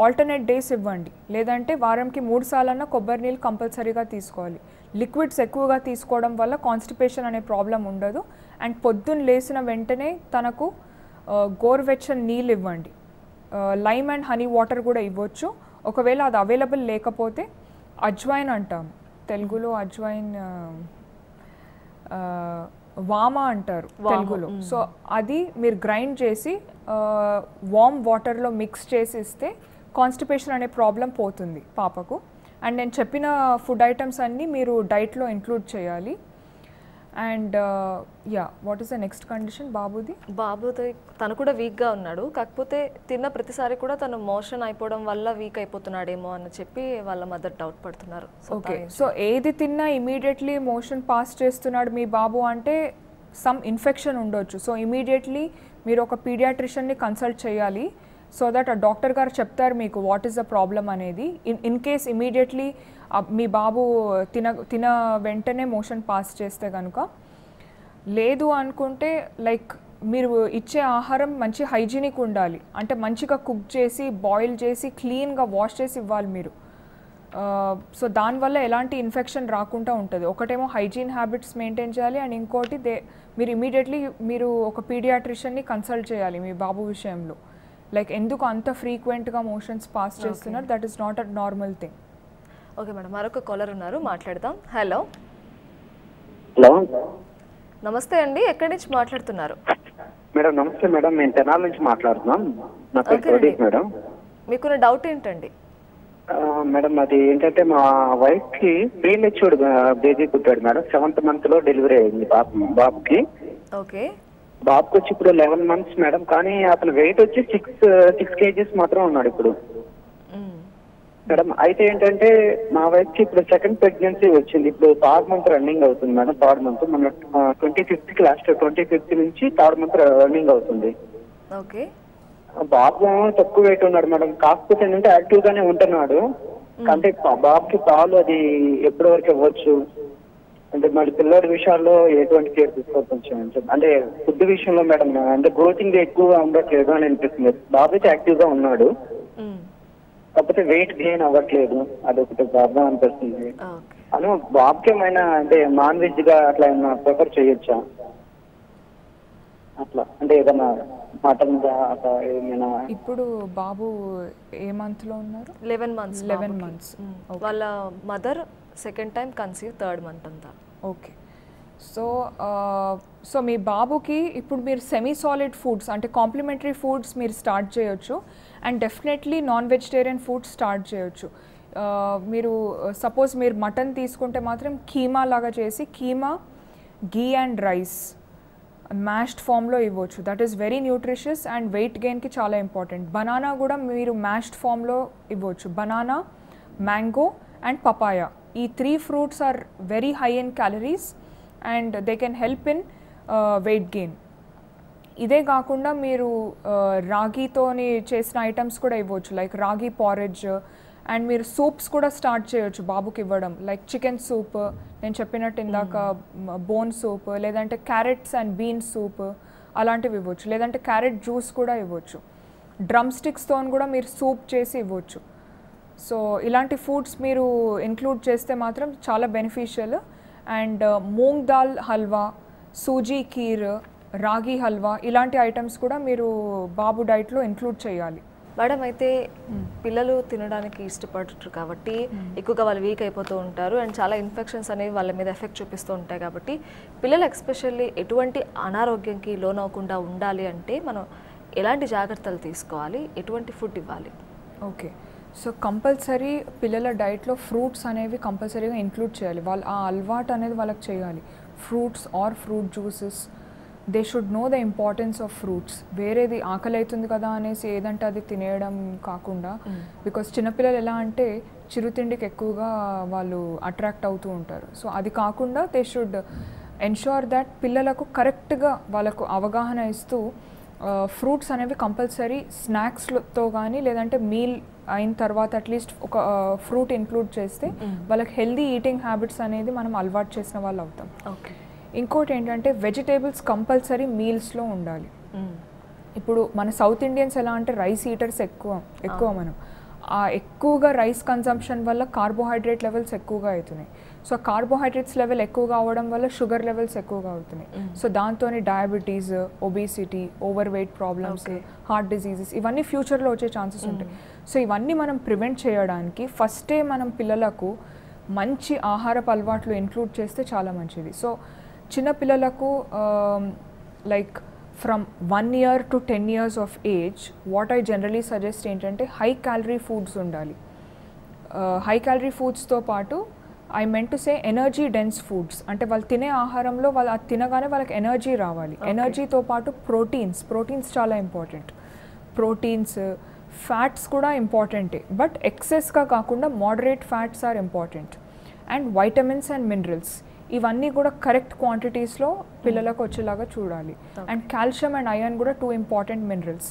Speaker 2: ఆల్టర్నేట్ డేస్ ఇవ్వండి, లేదంటే వారంకి 3 సార్లన్నా కొబ్బరి నీళ్ళు కంపల్సరీగా తీసుకోవాలి. లిక్విడ్స్ ఎక్కువగా తీసుకోవడం వల్ల కాన్స్టిపేషన్ అనే ప్రాబ్లం ఉండదు. అండ్ పొద్దున్న లేచిన వెంటనే తనకు గోరువెచ్చని నీళ్ళు ఇవ్వండి. లైమ్ అండ్ హనీ వాటర్ కూడా ఇవ్వచ్చు. ఒకవేళ అది అవైలబుల్ లేకపోతే అజ్వైన్ అంటాం, తెలుగులో అజ్వైన్ వామ అంటారు తెలుగులో. సో అది మీరు గ్రైండ్ చేసి వామ్ వాటర్లో మిక్స్ చేసి ఇస్తే కాన్స్టిపేషన్ అనే ప్రాబ్లం పోతుంది పాపకు. అండ్ నేను చెప్పిన ఫుడ్ ఐటమ్స్ అన్నీ మీరు డైట్లో ఇంక్లూడ్ చేయాలి. And what is the next condition బాబుది?
Speaker 1: బాబుది తను కూడా వీక్గా ఉన్నాడు, కాకపోతే తిన్న ప్రతిసారి కూడా తను మోషన్ అయిపోవడం వల్ల వీక్ అయిపోతున్నాడేమో అని చెప్పి వాళ్ళ మదర్ డౌట్ పడుతున్నారు.
Speaker 2: ఓకే, సో ఏది తిన్నా ఇమీడియట్లీ మోషన్ పాస్ చేస్తున్నాడు మీ బాబు అంటే సమ్ ఇన్ఫెక్షన్ ఉండొచ్చు. సో ఇమీడియట్లీ మీరు ఒక పీడియాట్రిషియన్ని కన్సల్ట్ చేయాలి. సో దట్ ఆ డాక్టర్ గారు చెప్తారు మీకు వాట్ ఈస్ ద ప్రాబ్లమ్ అనేది. ఇన్ కేస్ ఇమీడియట్లీ మీ బాబు తిన వెంటనే మోషన్ పాస్ చేస్తే కనుక, లేదు అనుకుంటే లైక్ మీరు ఇచ్చే ఆహారం మంచి హైజీనిక్ ఉండాలి. అంటే మంచిగా కుక్ చేసి బాయిల్ చేసి క్లీన్గా వాష్ చేసి ఇవ్వాలి మీరు. సో దానివల్ల ఎలాంటి ఇన్ఫెక్షన్ రాకుండా ఉంటుంది. ఒకటేమో హైజీన్ హ్యాబిట్స్ మెయింటైన్ చేయాలి, అండ్ ఇంకోటి మీరు ఇమీడియట్లీ మీరు ఒక పీడియాట్రిషియన్ని కన్సల్ట్ చేయాలి మీ బాబు విషయంలో. లైక్ ఎందుకు అంత ఫ్రీక్వెంట్గా మోషన్స్ పాస్ చేస్తున్నారు, that is not a normal thing.
Speaker 1: Okay madam, మరొక కాలర్ ఉన్నారు, మాట్లాడదాం. హలో
Speaker 4: హలో,
Speaker 1: నమస్తే అండి, ఎక్కడి నుంచి మాట్లాడుతున్నారు?
Speaker 4: మేడం నమస్తే మేడం, మేము తెనాల నుంచి మాట్లాడుతున్నాం. నా పేరు ప్రదీప్ మేడం.
Speaker 1: మీకున్న డౌట్ ఏంటండి?
Speaker 4: మేడం అది ఏంటంటే మా వైఫ్ కి ప్రీమెచ్యూర్డ్ బేబీ పుట్టాడు మేడం. 7th month లో డెలివరీ అయింది బాబుకి.
Speaker 1: ఓకే,
Speaker 4: బాబుకి వచ్చి ఇప్పుడు 11 months మేడం. కానీ అతను వెయిట్ వచ్చి 6 kgs మాత్రం ఉన్నాడు ఇప్పుడు మేడం. అయితే ఏంటంటే మా వైఫ్ కి ఇప్పుడు 2nd pregnancy వచ్చింది. ఇప్పుడు 3rd month రన్నింగ్ అవుతుంది మేడం. 3rd month మన 25th కి లాస్ట్ 25th నుంచి 3rd month రన్నింగ్ అవుతుంది.
Speaker 1: ఓకే,
Speaker 4: బాబు తక్కువ వెయిట్ ఉన్నాడు మేడం. కాకపోతే ఏంటంటే యాక్టివ్ గానే ఉంటున్నాడు. అంటే బాబుకి పాలు అది ఎప్పటి వరకు ఇవ్వచ్చు, అంటే మళ్ళీ పిల్లడి విషయాల్లో ఎటువంటి కేర్ తీసుకోవాలి కొంచెం, అంటే ఫుడ్ విషయంలో మేడం. అంటే గ్రోతింగ్ ఎక్కువగా ఉండట్లేదు అని అనిపిస్తుంది. బాబు అయితే యాక్టివ్ గా ఉన్నాడు, కాకపోతే వెయిట్ గెయిన్ అవ్వట్లేదు. అదొకటి ప్రాబ్లం అనిపిస్తుంది. అను బాబుకి ఏమైనా అంటే నాన్ వెజ్ గా అట్లా ఏమైనా ప్రిఫర్ చేయొచ్చా? అట్లా అంటే ఏదైనా మటన్ గా అట్లా ఏమైనా.
Speaker 2: ఇప్పుడు బాబు ఏ మంత్ లో ఉన్నారు?
Speaker 1: 11 months.
Speaker 2: 11 months.
Speaker 1: వాళ్ళ mother 2nd time conceive, 3rd month అంతా.
Speaker 2: ఓకే, సో మీ బాబుకి ఇప్పుడు మీరు సెమీ సాలిడ్ ఫుడ్స్ అంటే కాంప్లిమెంటరీ ఫుడ్స్ మీరు స్టార్ట్ చేయొచ్చు. And definitely non vegetarian foods start చేయొచ్చు. మీరు సపోజ్ మీరు మటన్ తీసుకుంటే మాత్రం కీమా లాగా చేసి, keema ghee and rice mashed ఫామ్లో ఇవ్వచ్చు. That is very nutritious and weight గెయిన్కి చాలా ఇంపార్టెంట్. బనానా కూడా మీరు మ్యాష్డ్ ఫామ్లో ఇవ్వచ్చు. బనానా, మ్యాంగో అండ్ పపాయా, ఈ 3 fruits are very high in calories and they can help in weight gain. ఇదే కాకుండా మీరు రాగితోని చేసిన ఐటమ్స్ కూడా ఇవ్వచ్చు, లైక్ రాగి పారెజ్. అండ్ మీరు సూప్స్ కూడా స్టార్ట్ చేయొచ్చు బాబుకి ఇవ్వడం, లైక్ చికెన్ సూప్, నేను చెప్పినట్టు ఇందాక బోన్ సూప్, లేదంటే క్యారెట్స్ అండ్ బీన్స్ సూప్ అలాంటివి ఇవ్వచ్చు. లేదంటే క్యారెట్ జ్యూస్ కూడా ఇవ్వచ్చు. డ్రమ్ స్టిక్స్తో కూడా మీరు సూప్ చేసి ఇవ్వచ్చు. సో ఇలాంటి ఫుడ్స్ మీరు ఇంక్లూడ్ చేస్తే మాత్రం చాలా బెనిఫిషియల్. అండ్ మూంగ్ దాల్ హల్వా, సూజీ కీర్, రాగి హల్వా ఇలాంటి ఐటమ్స్ కూడా మీరు బాబు డైట్లో ఇంక్లూడ్ చేయాలి.
Speaker 1: మేడం అయితే పిల్లలు తినడానికి ఇష్టపడరు కాబట్టి ఎక్కువగా వాళ్ళు వీక్ అయిపోతూ ఉంటారు అండ్ చాలా ఇన్ఫెక్షన్స్ అనేవి వాళ్ళ మీద ఎఫెక్ట్ చూపిస్తూ ఉంటాయి కాబట్టి పిల్లలు ఎస్పెషల్లీ ఎటువంటి అనారోగ్యంకి లోనవ్వకుండా ఉండాలి అంటే మనం ఎలాంటి జాగ్రత్తలు తీసుకోవాలి, ఎటువంటి ఫుడ్ ఇవ్వాలి?
Speaker 2: ఓకే, సో కంపల్సరీ పిల్లల డైట్లో ఫ్రూట్స్ అనేవి కంపల్సరీగా ఇంక్లూడ్ చేయాలి. వాళ్ళు ఆ అలవాటు అనేది వాళ్ళకి చేయాలి. Fruits or fruit juices, they should know the importance of fruits. వేరేది ఆకలి అవుతుంది కదా అనేసి ఏదంటే అది తినేయడం కాకుండా, బికాస్ చిన్నపిల్లలు ఎలా అంటే చిరుతిండికి ఎక్కువగా వాళ్ళు అట్రాక్ట్ అవుతూ ఉంటారు. సో అది కాకుండా దే షుడ్ ఎన్ష్యూర్ దట్ పిల్లలకు కరెక్ట్గా వాళ్ళకు అవగాహన ఇస్తూ ఫ్రూట్స్ అనేవి కంపల్సరీ స్నాక్స్తో కానీ లేదంటే మీల్ అయిన తర్వాత అట్లీస్ట్ ఒక ఫ్రూట్ ఇంక్లూడ్ చేస్తే వాళ్ళకి హెల్దీ ఈటింగ్ హ్యాబిట్స్ అనేది మనం అలవాటు చేసిన వాళ్ళు అవుతాం.
Speaker 1: ఓకే,
Speaker 2: ఇంకోటి ఏంటంటే వెజిటేబుల్స్ కంపల్సరీ మీల్స్లో ఉండాలి. ఇప్పుడు మన సౌత్ ఇండియన్స్ ఎలా అంటే రైస్ ఈటర్స్ ఎక్కువ మనం ఎక్కువగా రైస్ కన్సంప్షన్ వల్ల కార్బోహైడ్రేట్ లెవెల్స్ ఎక్కువగా అవుతున్నాయి. సో కార్బోహైడ్రేట్స్ లెవెల్ ఎక్కువగా అవ్వడం వల్ల షుగర్ లెవెల్స్ ఎక్కువగా అవుతున్నాయి. సో దాంతో diabetes, obesity, over weight problems, heart diseases ఇవన్నీ ఫ్యూచర్లో వచ్చే ఛాన్సెస్ ఉంటాయి. సో ఇవన్నీ మనం ప్రివెంట్ చేయడానికి ఫస్టే మనం పిల్లలకు మంచి ఆహారపు అలవాట్లు ఇంక్లూడ్ చేస్తే చాలా మంచిది. సో చిన్న పిల్లలకు like from 1 year to 10 years of age, what I generally suggest ఏంటంటే హై క్యాలరీ ఫుడ్స్ ఉండాలి. హై క్యాలరీ ఫుడ్స్తో పాటు I meant to say energy dense foods, అంటే వాళ్ళు తినే ఆహారంలో వాళ్ళు అది తినగానే వాళ్ళకి ఎనర్జీ రావాలి. ఎనర్జీతో పాటు ప్రోటీన్స్ చాలా ఇంపార్టెంట్. ప్రోటీన్స్, ఫ్యాట్స్ కూడా ఇంపార్టెంటే, బట్ ఎక్సెస్గా కాకుండా moderate fats are important. And vitamins and minerals ఇవన్నీ కూడా కరెక్ట్ క్వాంటిటీస్లో పిల్లలకు వచ్చేలాగా చూడాలి. అండ్ కాల్షియం అండ్ ఐరన్ కూడా 2 ఇంపార్టెంట్ మినరల్స్.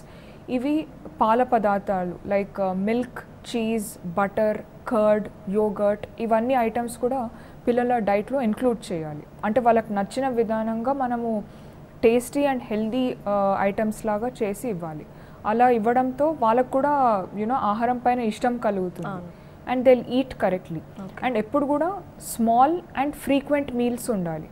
Speaker 2: ఇవి పాల పదార్థాలు like milk, cheese, butter, curd, yoghurt ఇవన్నీ ఐటమ్స్ కూడా పిల్లల డైట్లో ఇంక్లూడ్ చేయాలి. అంటే వాళ్ళకి నచ్చిన విధానంగా మనము టేస్టీ అండ్ హెల్దీ ఐటమ్స్ లాగా చేసి ఇవ్వాలి. అలా ఇవ్వడంతో వాళ్ళకు కూడా ఆహారం పైన ఇష్టం కలుగుతుంది. And they eat correctly. And ఎప్పుడు కూడా స్మాల్ అండ్ ఫ్రీక్వెంట్ మీల్స్ ఉండాలి.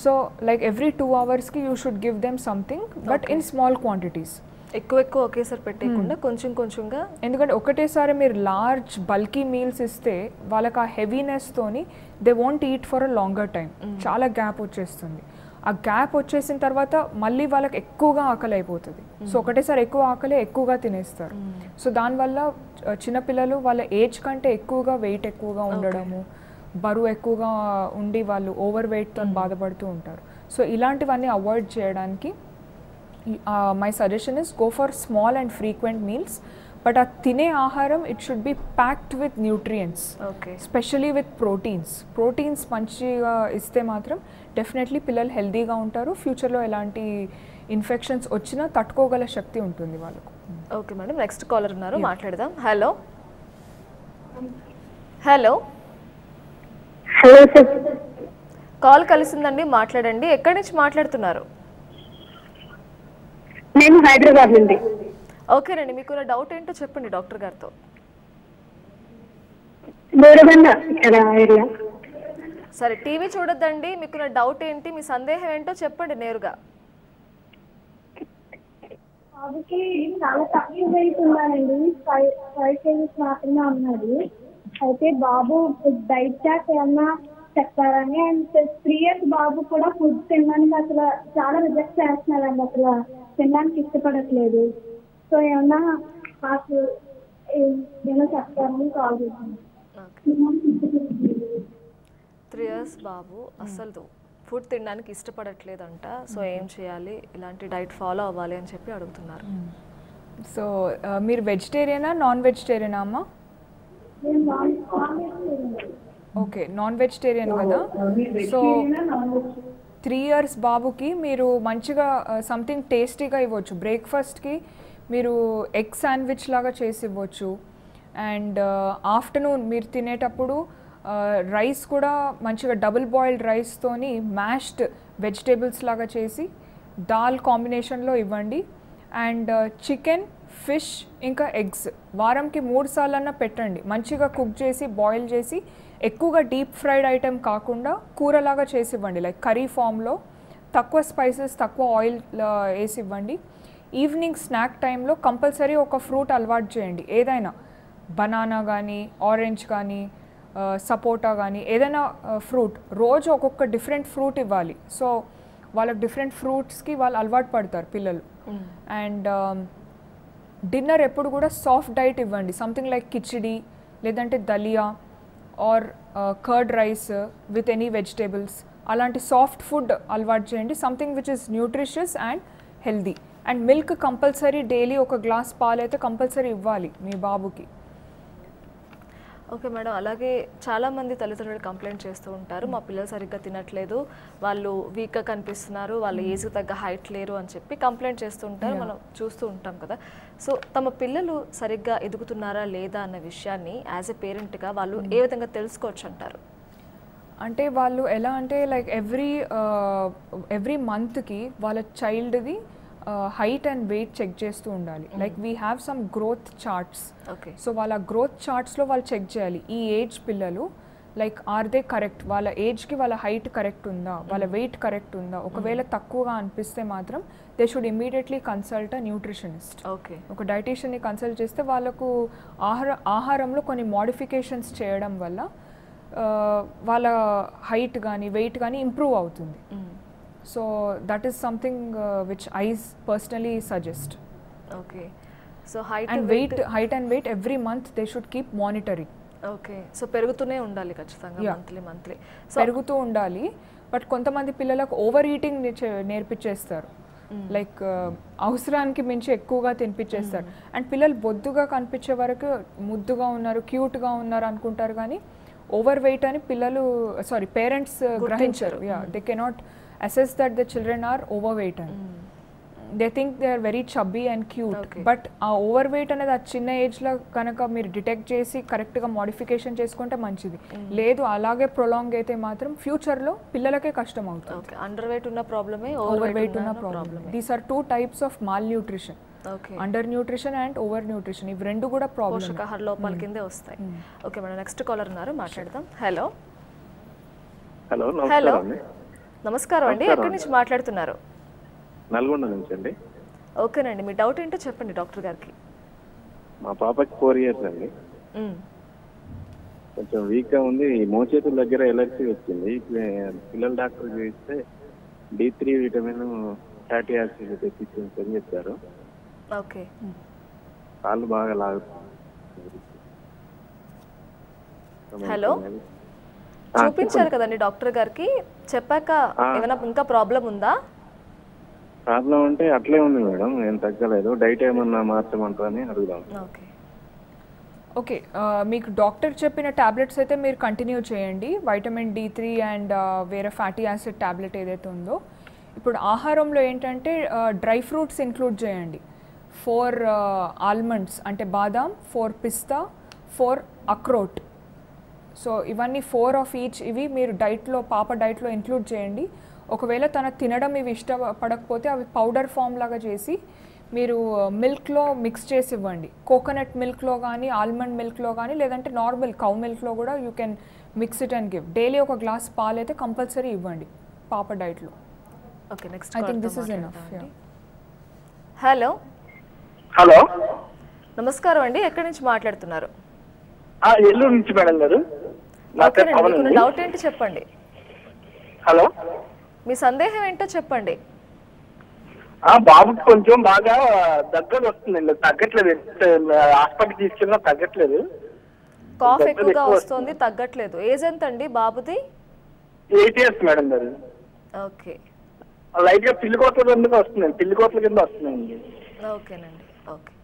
Speaker 2: So like every 2 hours you should give them something, but in small quantities.
Speaker 1: ఎక్కువ ఒకేసారి పెట్టకుండా కొంచెంగా,
Speaker 2: ఎందుకంటే ఒకటేసారి మీరు లార్జ్ బల్కీ మీల్స్ ఇస్తే వాళ్ళకి ఆ హెవీనెస్తోని they won't eat for a longer time. చాలా గ్యాప్ వచ్చేస్తుంది. ఆ గ్యాప్ వచ్చేసిన తర్వాత మళ్ళీ వాళ్ళకి ఎక్కువగా ఆకలి అయిపోతుంది. సో ఒకటేసారి ఎక్కువ ఆకలి ఎక్కువగా తినేస్తారు. సో దానివల్ల చిన్నపిల్లలు వాళ్ళ ఏజ్ కంటే ఎక్కువగా వెయిట్ ఎక్కువగా ఉండడము, బరువు ఎక్కువగా ఉండి వాళ్ళు ఓవర్ వెయిట్తో బాధపడుతూ ఉంటారు. సో ఇలాంటివన్నీ అవాయిడ్ చేయడానికి my suggestion is go for small and frequent meals. But ఆ తినే ఆహారం it should be packed with nutrients, especially with proteins మంచిగా ఇస్తే మాత్రం డెఫినెట్లీ పిల్లలు హెల్దీగా ఉంటారు. ఫ్యూచర్లో ఎలాంటి ఇన్ఫెక్షన్స్ వచ్చినా తట్టుకోగల శక్తి ఉంటుంది వాళ్ళకు.
Speaker 1: ఓకే మేడం, నెక్స్ట్ కాలర్ ఉన్నారు, మాట్లాడదాం. Hello hello
Speaker 3: hello sir,
Speaker 1: call కలిసిందండి, మాట్లాడండి. ఎక్కడి నుంచి మాట్లాడుతున్నారు?
Speaker 3: నేను హైదరాబాద్ నుండి.
Speaker 1: ఓకేనండి, మీకు డౌట్ ఏంటో చెప్పండి డాక్టర్ గారితో. సరే, టీవీ చూడొద్దండి. మీకు డౌట్ ఏంటి, మీ సందేహం ఏంటో చెప్పండి నేరుగా.
Speaker 3: బాబుకి చాలా తక్కువ వెయిట్ ఉన్నానండి, 5 kgs మాత్రమే ఉన్నది. అయితే బాబు డైట్ చార్ట్ ఏమన్నా చెప్తారని. అండ్ 3 years బాబు కూడా ఫుడ్ తినడానికి అసలు చాలా రిజెక్ట్ చేస్తున్నారండి, అసలు తినడానికి ఇష్టపడట్లేదు. సో ఏమన్నా చెప్తారని కాల్ చేశాను.
Speaker 1: 3 years బాబు అసలు ఫుడ్ తినడానికి ఇష్టపడట్లేదంట. సో ఏం చేయాలి, ఇలాంటి డైట్ ఫాలో అవ్వాలి అని చెప్పి అడుగుతున్నారు.
Speaker 2: సో మీరు వెజిటేరియనా నాన్ వెజిటేరియనా అమ్మా? ఓకే, నాన్ వెజిటేరియన్ కదా. సో 3 years బాబుకి మీరు మంచిగా సంథింగ్ టేస్టీగా ఇవ్వచ్చు. బ్రేక్ఫాస్ట్కి మీరు ఎగ్ శాండ్విచ్ లాగా చేసి ఇవ్వచ్చు. అండ్ ఆఫ్టర్నూన్ మీరు తినేటప్పుడు రైస్ కూడా మంచిగా డబుల్ బాయిల్డ్ రైస్తోని మ్యాష్డ్ వెజిటేబుల్స్ లాగా చేసి దాల్ కాంబినేషన్లో ఇవ్వండి. అండ్ చికెన్, ఫిష్ ఇంకా ఎగ్స్ వారంకి 3 సార్లన్నా పెట్టండి. మంచిగా కుక్ చేసి బాయిల్ చేసి ఎక్కువగా డీప్ ఫ్రైడ్ ఐటెం కాకుండా కూరలాగా చేసి ఇవ్వండి. లైక్ కర్రీ ఫామ్లో తక్కువ స్పైసెస్, తక్కువ ఆయిల్ వేసి ఇవ్వండి. ఈవినింగ్ స్నాక్ టైంలో కంపల్సరీ ఒక ఫ్రూట్ అలవాటు చేయండి, ఏదైనా బనానా కానీ, ఆరెంజ్ కానీ, సపోటా కానీ, ఏదైనా ఫ్రూట్. రోజు ఒక్కొక్క డిఫరెంట్ ఫ్రూట్ ఇవ్వాలి. సో వాళ్ళకి డిఫరెంట్ ఫ్రూట్స్కి వాళ్ళు అలవాటు పడతారు పిల్లలు. అండ్ డిన్నర్ ఎప్పుడు కూడా సాఫ్ట్ డైట్ ఇవ్వండి, సంథింగ్ లైక్ కిచిడి లేదంటే dalia are curd rice with any vegetables. అలాంటి సాఫ్ట్ ఫుడ్ అలవాటు చేయండి, something which is nutritious and healthy. And milk compulsory daily ఒక గ్లాస్ పాలు అయితే కంపల్సరీ ఇవ్వాలి మీ బాబుకి.
Speaker 1: ఓకే మేడం, అలాగే చాలామంది తల్లిదండ్రులు కంప్లైంట్ చేస్తూ ఉంటారు, మా పిల్లలు సరిగ్గా తినట్లేదు, వాళ్ళు వీక్గా కనిపిస్తున్నారు, వాళ్ళ ఏజ్కి తగ్గ హైట్ లేరు అని చెప్పి కంప్లైంట్ చేస్తూ ఉంటారు, మనం చూస్తూ ఉంటాం కదా. సో తమ పిల్లలు సరిగ్గా ఎదుగుతున్నారా లేదా అన్న విషయాన్ని యాజ్ ఎ పేరెంట్గా వాళ్ళు ఏ విధంగా తెలుసుకోవచ్చు అంటారు?
Speaker 2: అంటే వాళ్ళు ఎలా అంటే లైక్ ఎవ్రీ మంత్కి వాళ్ళ చైల్డ్ది హైట్ అండ్ వెయిట్ చెక్ చేస్తూ ఉండాలి. Like we have some growth charts.
Speaker 1: Okay.
Speaker 2: So వాళ్ళ గ్రోత్ చార్ట్స్లో వాళ్ళు చెక్ చేయాలి, ఈ ఏజ్ పిల్లలు లైక్ ఆర్ దే కరెక్ట్, వాళ్ళ ఏజ్కి వాళ్ళ హైట్ కరెక్ట్ ఉందా, వాళ్ళ వెయిట్ కరెక్ట్ ఉందా. ఒకవేళ తక్కువగా అనిపిస్తే మాత్రం they should immediately consult a nutritionist.
Speaker 1: Okay.
Speaker 2: ఒక డైటీషియన్ని కన్సల్ట్ చేస్తే వాళ్ళకు ఆహారంలో కొన్ని మోడిఫికేషన్స్ చేయడం వల్ల వాళ్ళ హైట్ కానీ వెయిట్ కానీ ఇంప్రూవ్ అవుతుంది. So that is something which I personally suggest.
Speaker 1: Okay. So height
Speaker 2: and weight every month they should keep monitoring.
Speaker 1: Okay. So పెరుగుతూనే ఉండాలి ఖచ్చితంగా, మంత్లీ
Speaker 2: పెరుగుతూ ఉండాలి. బట్ కొంతమంది పిల్లలకు ఓవర్ ఈటింగ్ నేర్పించేస్తారు, లైక్ అవసరానికి మించి ఎక్కువగా తినిపించేస్తారు. అండ్ పిల్లలు బొద్దుగా కనిపించే వరకు ముద్దుగా ఉన్నారు, క్యూట్గా ఉన్నారు అనుకుంటారు, కానీ ఓవర్ వెయిట్ అని పేరెంట్స్ గ్రహించరు. They cannot assess that the children are overweight and they think they are very chubby and cute. But ఆ overweight అనేది ఆ చిన్న ఏజ్లో కనుక మీరు డిటెక్ట్ చేసి కరెక్ట్గా మోడిఫికేషన్ చేసుకుంటే మంచిది. లేదు అలాగే ప్రొలాంగ్ అయితే మాత్రం ఫ్యూచర్లో పిల్లలకే కష్టం అవుతుంది.
Speaker 1: అండర్ వెయిట్ ఉన్న ప్రాబ్లమే,
Speaker 2: ఓవర్ వెయిట్ ఉన్న problem. These are 2 types of malnutrition. Under nutrition and over nutrition, ఇవి రెండు కూడా ప్రాబ్లమ్,
Speaker 1: పోషకాహార లోపాల కిందే వస్తాయి. ఓకే మేడం, నెక్స్ట్ కాలర్ ఉన్నారు, మాట్లాడదాం. హలో. హలో, నమస్కారం అండి, ఎక్కడి నుంచి మాట్లాడుతున్నారు?
Speaker 5: నల్గొండ నుంచి అండి.
Speaker 1: ఓకేనండి, మీ డౌట్ ఏంటో చెప్పండి డాక్టర్ గారికి.
Speaker 5: మా పాపకి 4 years అండి, కొంచెం వీక్ గా ఉంది, మోచేతుల దగ్గర ఎలర్జీ వచ్చింది. పిల్లల డాక్టర్ చూస్తే D3 vitamin fatty acid deficiency అని చెప్పారు.
Speaker 1: ఓకే.
Speaker 5: కాళ్ళు బాగా లాగుతుంది.
Speaker 1: హలో, చూపించారు కదండి డాక్టర్ గారికి, చెప్పాక ఏమైనా ఇంకా ప్రాబ్లం ఉందా?
Speaker 5: ప్రాబ్లం అంటే అట్లే ఉంది మేడం, ఏం తగ్గలేదు. డైట్ ఏమన్నా మార్చమంటారని అడుగుదాం.
Speaker 2: ఓకే, మీకు డాక్టర్ చెప్పిన టాబ్లెట్స్ అయితే మీరు కంటిన్యూ చేయండి, వైటమిన్ D3 అండ్ వేరే ఫ్యాటీ యాసిడ్ టాబ్లెట్ ఏదైతే ఉందో. ఇప్పుడు ఆహారంలో ఏంటంటే డ్రై ఫ్రూట్స్ ఇంక్లూడ్ చేయండి. 4 ఆల్మండ్స్ అంటే బాదాం, 4 పిస్తా, 4 అక్రోట్. సో ఇవన్నీ 4 of each ఇవి మీరు డైట్లో, పాప డైట్లో ఇంక్లూడ్ చేయండి. ఒకవేళ తన తినడం ఇవి ఇష్టపడకపోతే అవి పౌడర్ ఫామ్ లాగా చేసి మీరు మిల్క్లో మిక్స్ చేసి ఇవ్వండి. కోకోనట్ మిల్క్లో కానీ, ఆల్మండ్ మిల్క్లో కానీ, లేదంటే నార్మల్ కౌ మిల్క్లో కూడా you can mix it and give. Daily ఒక గ్లాస్ పాలు అయితే కంపల్సరీ ఇవ్వండి పాప డైట్లో.
Speaker 1: Okay, next
Speaker 2: I think this is enough.
Speaker 1: Hello.
Speaker 4: Hello,
Speaker 1: నమస్కారం అండి, ఎక్కడి నుంచి మాట్లాడుతున్నారు?
Speaker 4: ఎల్లూరు నుంచి మేడం గారు.
Speaker 1: డౌట్ ఏంటి చెప్పండి.
Speaker 4: హలో,
Speaker 1: మీ సందేహం ఏంటో చెప్పండి.
Speaker 4: బాబుకి కొంచెం బాగా దగ్గర వస్తుందండి, తగ్గట్లేదు. హాస్పిటల్ తీసుకెళ్ళినా తగ్గట్లేదు.
Speaker 1: కాఫ్ ఎక్కువగా వస్తుంది, తగ్గట్లేదు. ఏజ్ ఎంత అండి బాబుది?
Speaker 4: 8 years మేడం గారు.
Speaker 1: ఓకే.
Speaker 4: లైట్ గా పిల్లి కోతల కింద వస్తుందండి, పిల్లి కోతల కింద వస్తుందండి.
Speaker 1: ఓకేనండి, ఓకే.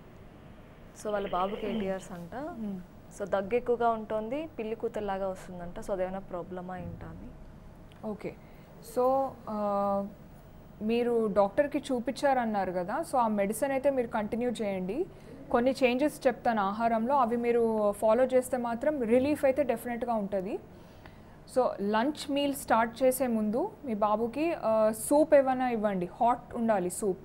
Speaker 1: సో వాళ్ళ బాబుకి 8 years అంట. సో దగ్గు ఎక్కువగా ఉంటుంది, పిల్లి కూతురులాగా వస్తుందంట. సో అదేమైనా ప్రాబ్లమా ఏంటా అని?
Speaker 2: ఓకే, సో మీరు డాక్టర్కి చూపించారన్నారు కదా, సో ఆ మెడిసిన్ అయితే మీరు కంటిన్యూ చేయండి. కొన్ని చేంజెస్ చెప్తాను ఆహారంలో, అవి మీరు ఫాలో చేస్తే మాత్రం రిలీఫ్ అయితే డెఫినెట్గా ఉంటుంది. సో లంచ్ మీల్ స్టార్ట్ చేసే ముందు మీ బాబుకి సూప్ ఏమైనా ఇవ్వండి, హాట్ ఉండాలి soup.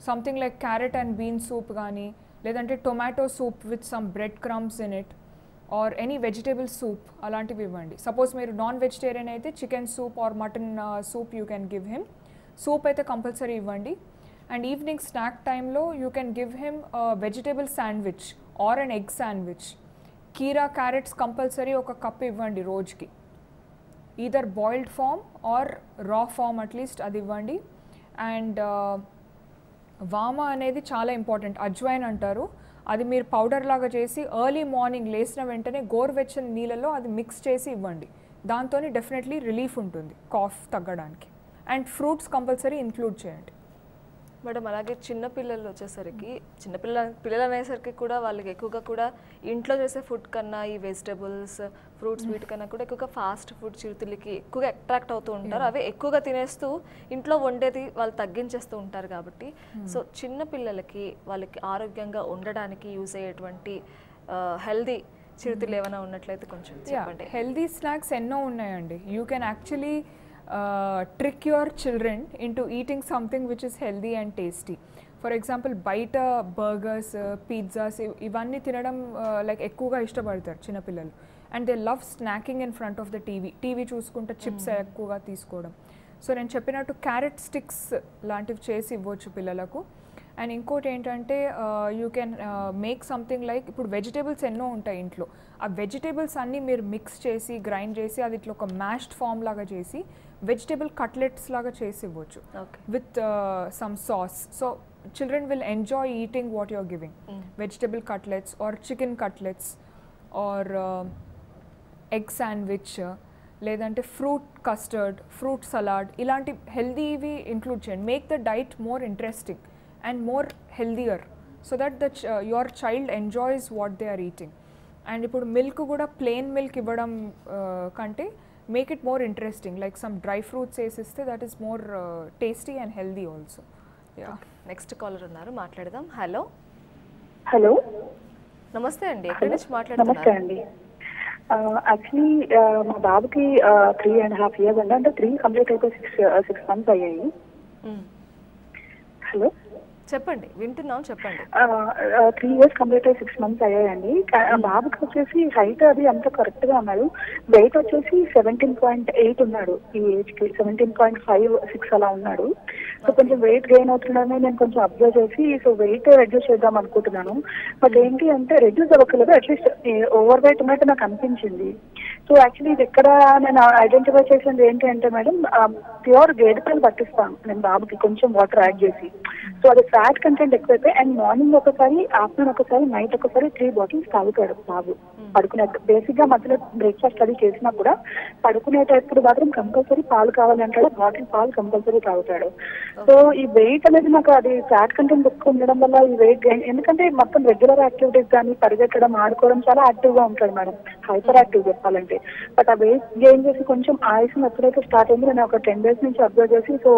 Speaker 2: Something like carrot and bean soup కానీ, లేదంటే tomato soup with some bread crumbs in it, or any vegetable soup అలాంటివి ఇవ్వండి. సపోజ్ మీరు నాన్ వెజిటేరియన్ అయితే chicken soup or mutton soup you can give him. Soup అయితే compulsory ఇవ్వండి. And evening snack టైంలో you can give him vegetable sandwich or an egg sandwich. కీరా carrots compulsory ఒక cup ఇవ్వండి రోజుకి. ఈదర్ బాయిల్డ్ ఫామ్ ఆర్ రా form at least అది ఇవ్వండి. అండ్ వామ అనేది చాలా ఇంపార్టెంట్, అజ్వైన్ అంటారు. అది మీరు పౌడర్ లాగా చేసి ఎర్లీ మార్నింగ్ లేచిన వెంటనే గోరువెచ్చని నీళ్ళలో అది మిక్స్ చేసి ఇవ్వండి. దాంతో డెఫినెట్లీ రిలీఫ్ ఉంటుంది కాఫ్ తగ్గడానికి. అండ్ ఫ్రూట్స్ కంపల్సరీ ఇంక్లూడ్ చేయండి.
Speaker 1: మేడం అలాగే చిన్నపిల్లలు వచ్చేసరికి పిల్లలు అనేసరికి కూడా వాళ్ళకి ఎక్కువగా కూడా ఇంట్లో చేసే ఫుడ్ కన్నా ఈ వెజిటబుల్స్ ఫ్రూట్స్ వీటికన్నా కూడా ఎక్కువగా ఫాస్ట్ ఫుడ్ చిరుతిళ్ళకి ఎక్కువగా అట్రాక్ట్ అవుతూ ఉంటారు. అవే ఎక్కువగా తినేస్తూ ఇంట్లో వండేది వాళ్ళు తగ్గించేస్తూ ఉంటారు. కాబట్టి సో చిన్నపిల్లలకి వాళ్ళకి ఆరోగ్యంగా ఉండడానికి యూజ్ అయ్యేటువంటి హెల్దీ చిరుతిళ్ళు ఏమైనా ఉన్నట్లయితే కొంచెం చెప్పండి.
Speaker 2: హెల్దీ స్నాక్స్ ఎన్నో ఉన్నాయండి. You can actually trick your children into eating something which is healthy and tasty. For example, బయట బర్గర్స్ పిజ్జాస్ ఇవన్నీ తినడం లైక్ ఎక్కువగా ఇష్టపడతారు చిన్నపిల్లలు. And they love snacking in front of the TV చూసుకుంటే చిప్స్ ఎక్కువగా తీసుకోవడం. సో నేను చెప్పినట్టు క్యారెట్ స్టిక్స్ లాంటివి చేసి ఇవ్వచ్చు పిల్లలకు. అండ్ ఇంకోటి ఏంటంటే you can make something like ఇప్పుడు వెజిటేబుల్స్ ఎన్నో ఉంటాయి ఇంట్లో. ఆ వెజిటేబుల్స్ అన్నీ మీరు మిక్స్ చేసి గ్రైండ్ చేసి అది ఇట్లా ఒక మ్యాష్డ్ ఫామ్ లాగా చేసి వెజిటేబుల్ కట్లెట్స్ లాగా చేసి ఇవ్వచ్చు with some sauce. So children will enjoy eating what you're giving. Vegetable cutlets or chicken cutlets or egg sandwich, లేదంటే ఫ్రూట్ కస్టర్డ్, ఫ్రూట్ సలాడ్, ఇలాంటి హెల్దీవి ఇంక్లూడ్ చేయండి. Make the diet more interesting and more healthier so that your child enjoys what they are eating. And ఇప్పుడు milk కూడా plain milk ఇవ్వడం కంటే make it more interesting, like some dry fruits వేసిస్తే that is more tasty and healthy also.
Speaker 1: Next caller ఉన్నారు, మాట్లాడదాం. Hello
Speaker 6: hello,
Speaker 1: నమస్తే అండి, ఎక్కడి నుంచి మాట్లాడుతున్నారు?
Speaker 6: నమస్తే అండి. యాక్చువల్లీ మా బాబుకి 3.5 years అండి, అంటే 3 కంప్లీట్ అయితే 6 months అయ్యాయి. హలో,
Speaker 1: చెప్పండి, వింటున్నాం, చెప్పండి.
Speaker 6: 3 years కంప్లీట్ అయ్యి 6 months అయ్యాయండి. బాబుకి వచ్చేసి హైట్ అది అంతా కరెక్ట్ గా ఉన్నాడు. వెయిట్ వచ్చేసి 17.8 ఉన్నాడు. ఈ ఏజ్ కి 17.5-6 అలా ఉన్నాడు. సో కొంచెం వెయిట్ గెయిన్ అవుతున్నాడని నేను కొంచెం అబ్జర్వ్ చేసి సో వెయిట్ రెడ్యూస్ చేద్దాం అనుకుంటున్నాను. బట్ ఏంటి అంటే రెడ్యూస్ అవ్వకలేదు, అట్లీస్ట్ ఓవర్ వెయిట్ ఉన్నట్టు నాకు అనిపించింది. సో యాక్చువల్లీ ఇది ఎక్కడ నేను ఐడెంటిఫై చేసింది ఏంటి అంటే మేడం, ప్యూర్ గేదె పాలు పట్టిస్తాను నేను బాబుకి కొంచెం వాటర్ యాడ్ చేసి. సో అది ఫ్యాట్ కంటెంట్ ఎక్కువైతే అండ్ మార్నింగ్ ఒకసారి, ఆఫ్టర్నూన్ ఒకసారి, నైట్ ఒకసారి 3 bottles తాగుతాడు బాబు పడుకునేటప్పుడు. బేసిక్ గా మధ్యలో బ్రేక్ఫాస్ట్ అది చేసినా కూడా పడుకునేటప్పుడు మాత్రం కంపల్సరీ పాలు కావాలంటాడు, బాటిల్ పాలు కంపల్సరీ తాగుతాడు. సో ఈ వెయిట్ అనేది నాకు అది ఫ్యాట్ కంటెంట్ ఎక్కువ ఉండడం వల్ల ఈ వెయిట్ గెయిన్, ఎందుకంటే మొత్తం రెగ్యులర్ యాక్టివిటీస్ కానీ పరిగెత్తడం, ఆడుకోవడం చాలా యాక్టివ్ గా ఉంటాడు మేడం, హైపర్ యాక్టివ్ చెప్పాలంటే. బట్ ఆ వెయిట్ గెయిన్ చేసి కొంచెం ఆయుసం ఎప్పుడైతే స్టార్ట్ అయింది నేను ఒక 10 days నుంచి అబ్జర్వ్ చేసి సో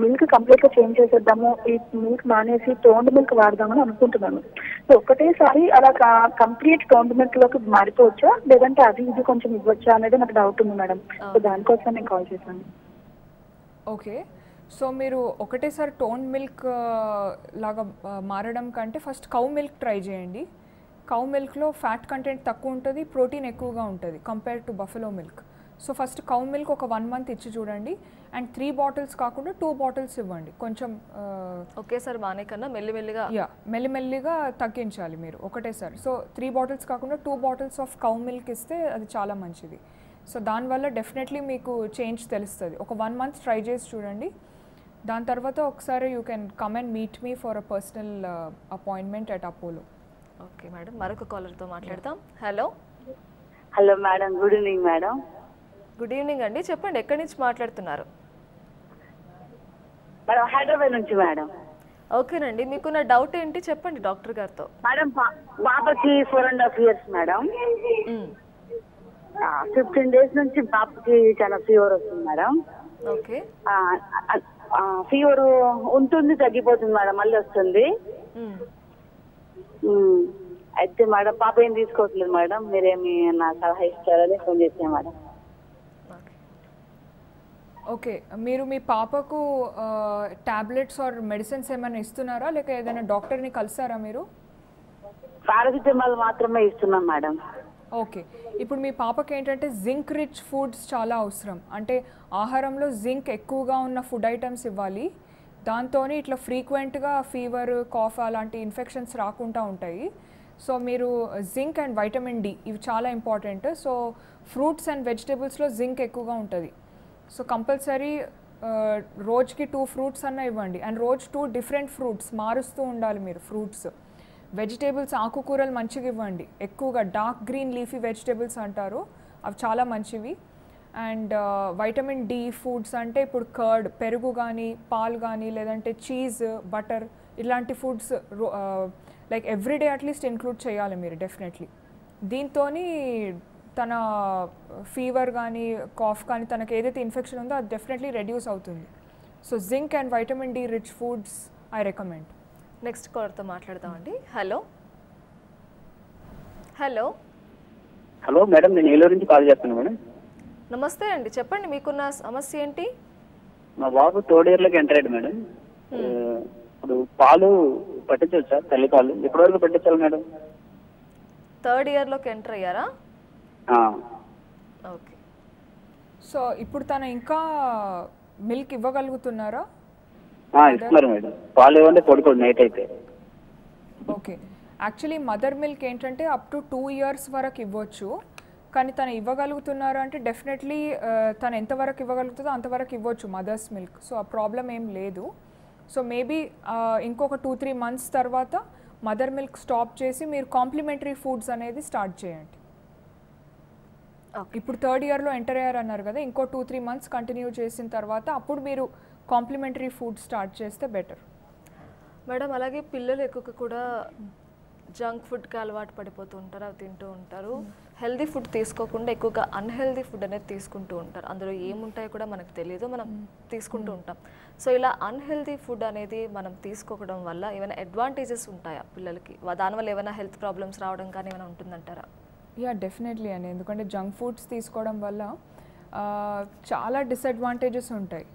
Speaker 6: మిల్క్ కంప్లీట్ గా చేంజ్ చేసేద్దాము, ఈ మిల్క్ మానేసి టోన్డ్ మిల్క్ వాడదామని అనుకుంటున్నాను. సో ఒకటేసారి అలా కంప్లీట్ టోన్డ్ మిల్క్ లోకి మారిపోవచ్చా, లేదంటే అది ఇది కొంచెం ఇవ్వచ్చా అనేది నాకు డౌట్ ఉంది మేడం. సో దానికోసం నేను కాల్ చేశాను.
Speaker 2: ఓకే, సో మీరు ఒకటేసారి టోన్ మిల్క్ లాగా మారడం కంటే ఫస్ట్ కౌ మిల్క్ ట్రై చేయండి. కౌ మిల్క్లో ఫ్యాట్ కంటెంట్ తక్కువ ఉంటుంది, ప్రోటీన్ ఎక్కువగా ఉంటుంది compare to buffalo milk. So first cow milk ఒక 1 month ఇచ్చి చూడండి. అండ్ 3 bottles కాకుండా 2 bottles ఇవ్వండి. కొంచెం
Speaker 1: ఒకేసారి మానే కన్నా మెల్లిమెల్లిగా
Speaker 2: మెల్లిమెల్లిగా తగ్గించాలి మీరు ఒకటేసారి. సో 3 bottles కాకుండా 2 bottles ఆఫ్ కౌ మిల్క్ ఇస్తే అది చాలా మంచిది. సో దానివల్ల డెఫినెట్లీ మీకు చేంజ్ తెలుస్తుంది. ఒక 1 month ట్రై చేసి చూడండి. దాని తర్వాత ఒకసారి you can come and meet me for a personal appointment at Apollo.
Speaker 1: Okay madam, మరొక కాలర్తో మాట్లాడతాం. Hello
Speaker 7: hello madam, good evening madam.
Speaker 1: Good evening అండి, చెప్పండి, ఎక్కడి నుంచి మాట్లాడుతున్నారు?
Speaker 7: మేడం హైదరాబాద్ నుంచి మేడం.
Speaker 1: ఓకేనండి, మీకున్న డౌట్ ఏంటి చెప్పండి డాక్టర్ గారితో.
Speaker 7: మేడం బాబాకి 4.5 years మేడం. 15 days నుంచి బాబుకి చాలా ఫీవర్ వస్తుంది మేడం.
Speaker 1: ఓకే,
Speaker 7: ఫీవర్ ఉంటుంది, తగ్గిపోతుంది మేడం, మళ్ళీ వస్తుంది. అయితే మేడం పాప ఏం తీసుకోవట్లేదు మేడం, మీరేమి నా సలహా ఇస్తారని ఫోన్ చేసాను మేడం.
Speaker 2: ఓకే, మీరు మీ పాపకు టాబ్లెట్స్ ఆర్ మెడిసిన్స్ ఏమైనా ఇస్తున్నారా, లేక ఏదైనా డాక్టర్ని కలిసారా మీరు?
Speaker 7: పారాసిటమాల్ మాత్రమే ఇస్తున్నాం మేడం.
Speaker 2: ఓకే, ఇప్పుడు మీ పాపకి ఏంటంటే జింక్ రిచ్ ఫుడ్స్ చాలా అవసరం. అంటే ఆహారంలో జింక్ ఎక్కువగా ఉన్న ఫుడ్ ఐటమ్స్ ఇవ్వాలి. దాంతో ఇట్లా ఫ్రీక్వెంట్గా ఫీవర్ కాఫ్ అలాంటి ఇన్ఫెక్షన్స్ రాకుండా ఉంటాయి. సో మీరు జింక్ అండ్ వైటమిన్ డి ఇవి చాలా ఇంపార్టెంట్. సో ఫ్రూట్స్ అండ్ వెజిటేబుల్స్లో జింక్ ఎక్కువగా ఉంటుంది. సో కంపల్సరీ రోజుకి 2 ఫ్రూట్స్ అన్న ఇవ్వండి. అండ్ రోజు 2 డిఫరెంట్ ఫ్రూట్స్ మారుస్తూ ఉండాలి మీరు. ఫ్రూట్స్ వెజిటేబుల్స్ ఆకుకూరలు మంచిగా ఇవ్వండి. ఎక్కువగా డార్క్ గ్రీన్ లీఫీ వెజిటేబుల్స్ అంటారు, అవి చాలా మంచివి. అండ్ వైటమిన్ డి ఫుడ్స్ అంటే ఇప్పుడు కర్డ్ పెరుగు కానీ పాలు కానీ లేదంటే చీజ్ బటర్ ఇలాంటి foods like everyday at least include చేయాలి మీరు డెఫినెట్లీ. దీంతో తన ఫీవర్ కానీ కాఫ్ కానీ తనకు ఏదైతే ఇన్ఫెక్షన్ ఉందో అది డెఫినెట్లీ రెడ్యూస్ అవుతుంది. So zinc and vitamin D rich foods I recommend.
Speaker 1: Next కాలర్తో మాట్లాడదామండి. హలో హలో
Speaker 4: హలో మేడం, నేను ఏలూరు నుంచి కాల్ చేస్తాను మేడం.
Speaker 1: నమస్తే అండి, చెప్పండి మీకున్న సమస్య ఏంటి?
Speaker 4: మా బాబు 3rd year లోకి ఎంటర్ అయ్యాడు మేడం. ఇప్పుడు పాలు పట్టించవచ్చు సార్, తల్లి పాలు ఎప్పటి వరకు పట్టించాలి మేడం?
Speaker 1: 3rd year లోకి ఎంటర్ అయ్యారా? ఓకే.
Speaker 2: సో ఇప్పుడు తను ఇంకా మిల్క్ ఇవ్వగలుగుతున్నారా?
Speaker 4: ఇస్తున్నారు మేడం, పాలు ఇవ్వండి పడుకోడు నైట్ అయితే.
Speaker 2: ఓకే. యాక్చువల్లీ మదర్ మిల్క్ ఏంటంటే అప్ టు 2 years వరకు ఇవ్వచ్చు. కానీ తను ఇవ్వగలుగుతున్నారు అంటే డెఫినెట్లీ తను ఎంతవరకు ఇవ్వగలుగుతుందో అంతవరకు ఇవ్వచ్చు మదర్స్ మిల్క్. సో ఆ ప్రాబ్లం ఏం లేదు. సో మేబీ ఇంకొక 2-3 months తర్వాత మదర్ మిల్క్ స్టాప్ చేసి మీరు కాంప్లిమెంటరీ ఫుడ్స్ అనేది స్టార్ట్ చేయండి. ఇప్పుడు 3rd yearలో ఎంటర్ అయ్యారన్నారు కదా, ఇంకో 2-3 months కంటిన్యూ చేసిన తర్వాత అప్పుడు మీరు కాంప్లిమెంటరీ ఫుడ్ స్టార్ట్ చేస్తే బెటర్.
Speaker 1: మేడం అలాగే పిల్లలు ఎక్కువగా కూడా జంక్ ఫుడ్కి అలవాటు పడిపోతూ ఉంటారు, అవి తింటూ ఉంటారు. హెల్దీ ఫుడ్ తీసుకోకుండా ఎక్కువగా అన్హెల్దీ ఫుడ్ అనేది తీసుకుంటూ ఉంటారు. అందులో ఏముంటాయో కూడా మనకు తెలియదు, మనం తీసుకుంటూ ఉంటాం. సో ఇలా అన్హెల్దీ ఫుడ్ అనేది మనం తీసుకోవడం వల్ల ఏమైనా అడ్వాంటేజెస్ ఉంటాయా పిల్లలకి? దానివల్ల ఏమైనా హెల్త్ ప్రాబ్లమ్స్ రావడం కానీ ఏమైనా ఉంటుందంటారా?
Speaker 2: యా డెఫినెట్లీ అండి. ఎందుకంటే జంక్ ఫుడ్స్ తీసుకోవడం వల్ల చాలా డిసడ్వాంటేజెస్ ఉంటాయి.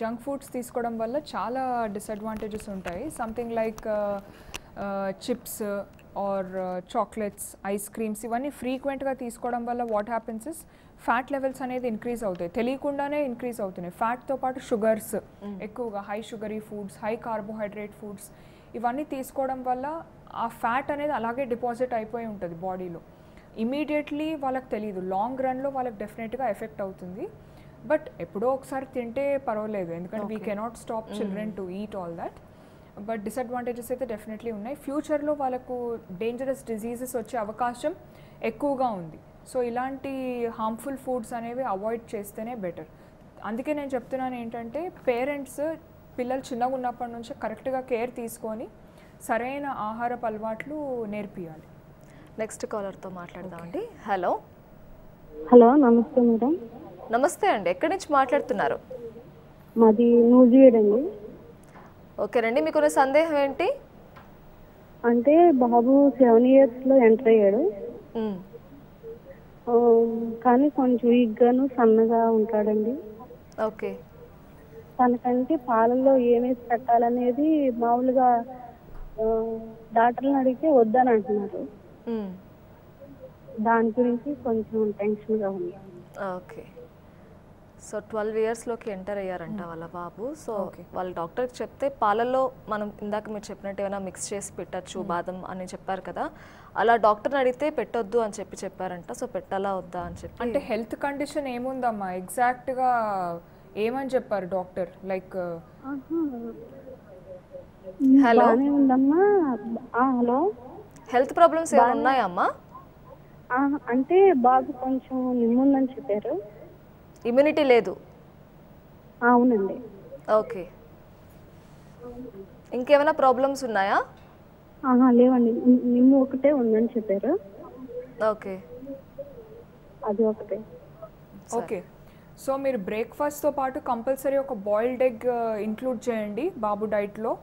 Speaker 2: జంక్ ఫుడ్స్ తీసుకోవడం వల్ల చాలా డిసడ్వాంటేజెస్ ఉంటాయి. Something like chips or chocolates, ice creams ఇవన్నీ ఫ్రీక్వెంట్గా తీసుకోవడం వల్ల what happens is fat levels అనేది ఇంక్రీజ్ అవుతాయి, తెలియకుండానే ఇంక్రీజ్ అవుతున్నాయి. ఫ్యాట్తో పాటు షుగర్స్ ఎక్కువగా, high sugary foods, high carbohydrate foods ఇవన్నీ తీసుకోవడం వల్ల ఆ ఫ్యాట్ అనేది అలాగే డిపాజిట్ అయిపోయి ఉంటుంది బాడీలో. ఇమీడియట్లీ వాళ్ళకి తెలియదు, లాంగ్ రన్లో వాళ్ళకి డెఫినెట్గా ఎఫెక్ట్ అవుతుంది. బట్ ఎప్పుడో ఒకసారి తింటే పర్వాలేదు, ఎందుకంటే we cannot stop children to eat all that. But disadvantages అయితే డెఫినెట్లీ ఉన్నాయి. ఫ్యూచర్లో వాళ్ళకు డేంజరస్ డిజీజెస్ వచ్చే అవకాశం ఎక్కువగా ఉంది. సో ఇలాంటి హార్మ్ఫుల్ ఫుడ్స్ అనేవి అవాయిడ్ చేస్తేనే బెటర్. అందుకే నేను చెప్తున్నాను ఏంటంటే పేరెంట్స్ పిల్లలు చిన్నగా ఉన్నప్పటి నుంచి కరెక్ట్గా కేర్ తీసుకొని సరైన ఆహారపు అలవాట్లు నేర్పియాలి.
Speaker 1: నెక్స్ట్ కాలర్తో మాట్లాడదామండి. హలో
Speaker 3: హలో, నమస్తే మేడం.
Speaker 1: నమస్తే అండి, ఎక్కడి నుంచి మాట్లాడుతున్నారు?
Speaker 3: మాది నూజివీడ్ అండి.
Speaker 1: ఓకేనండి, మీకున్న సందేహం ఏంటి?
Speaker 3: అంటే బాబు 7 years లో ఎంటర్ అయ్యాడు, కానీ కొంచెం వీక్ గాను సన్నగా ఉంటాడండి.
Speaker 1: ఓకే.
Speaker 3: తనకంటే పాలల్లో ఏమేసి పెట్టాలనేది మామూలుగా డాక్టర్లను అడిగితే వద్దని అంటున్నారు. దాని గురించి కొంచెం టెన్షన్గా ఉంది.
Speaker 1: ఓకే. సో 12 yearsలోకి ఎంటర్ అయ్యారంట వాళ్ళ బాబు. సో వాళ్ళ డాక్టర్కి చెప్తే పాలల్లో మనం ఇందాక మీరు చెప్పినట్టు ఏమైనా మిక్స్ చేసి పెట్టచ్చు బాదం అని చెప్పారు కదా, అలా డాక్టర్ని అడిగితే పెట్టొద్దు అని చెప్పారంట. సో పెట్టాలా వద్దా అని చెప్పి.
Speaker 2: అంటే హెల్త్ కండిషన్ ఏముందమ్మా ఎగ్జాక్ట్గా ఏమని చెప్పారు డాక్టర్? లైక్
Speaker 1: హలో
Speaker 3: ఉందమ్మా. హలో,
Speaker 1: హెల్త్ ప్రాబ్లమ్స్ ఏమైనా ఉన్నాయా అమ్మా?
Speaker 3: అంటే బాబు కొంచెం నిమ్ముందని చెప్పారు.
Speaker 1: ఇమ్యూనిటీ లేదు?
Speaker 3: అవునండి.
Speaker 1: ఓకే. ఇంకేమైనా ప్రాబ్లమ్స్ ఉన్నాయా?
Speaker 3: లేవండి, నిమ్ము ఒకటే ఉందని చెప్పారు.
Speaker 1: ఓకే,
Speaker 3: అది ఒకటే.
Speaker 2: ఓకే. సో మీరు బ్రేక్ఫాస్ట్తో పాటు కంపల్సరీ ఒక బాయిల్డ్ ఎగ్ ఇంక్లూడ్ చేయండి బాబు డైట్లో.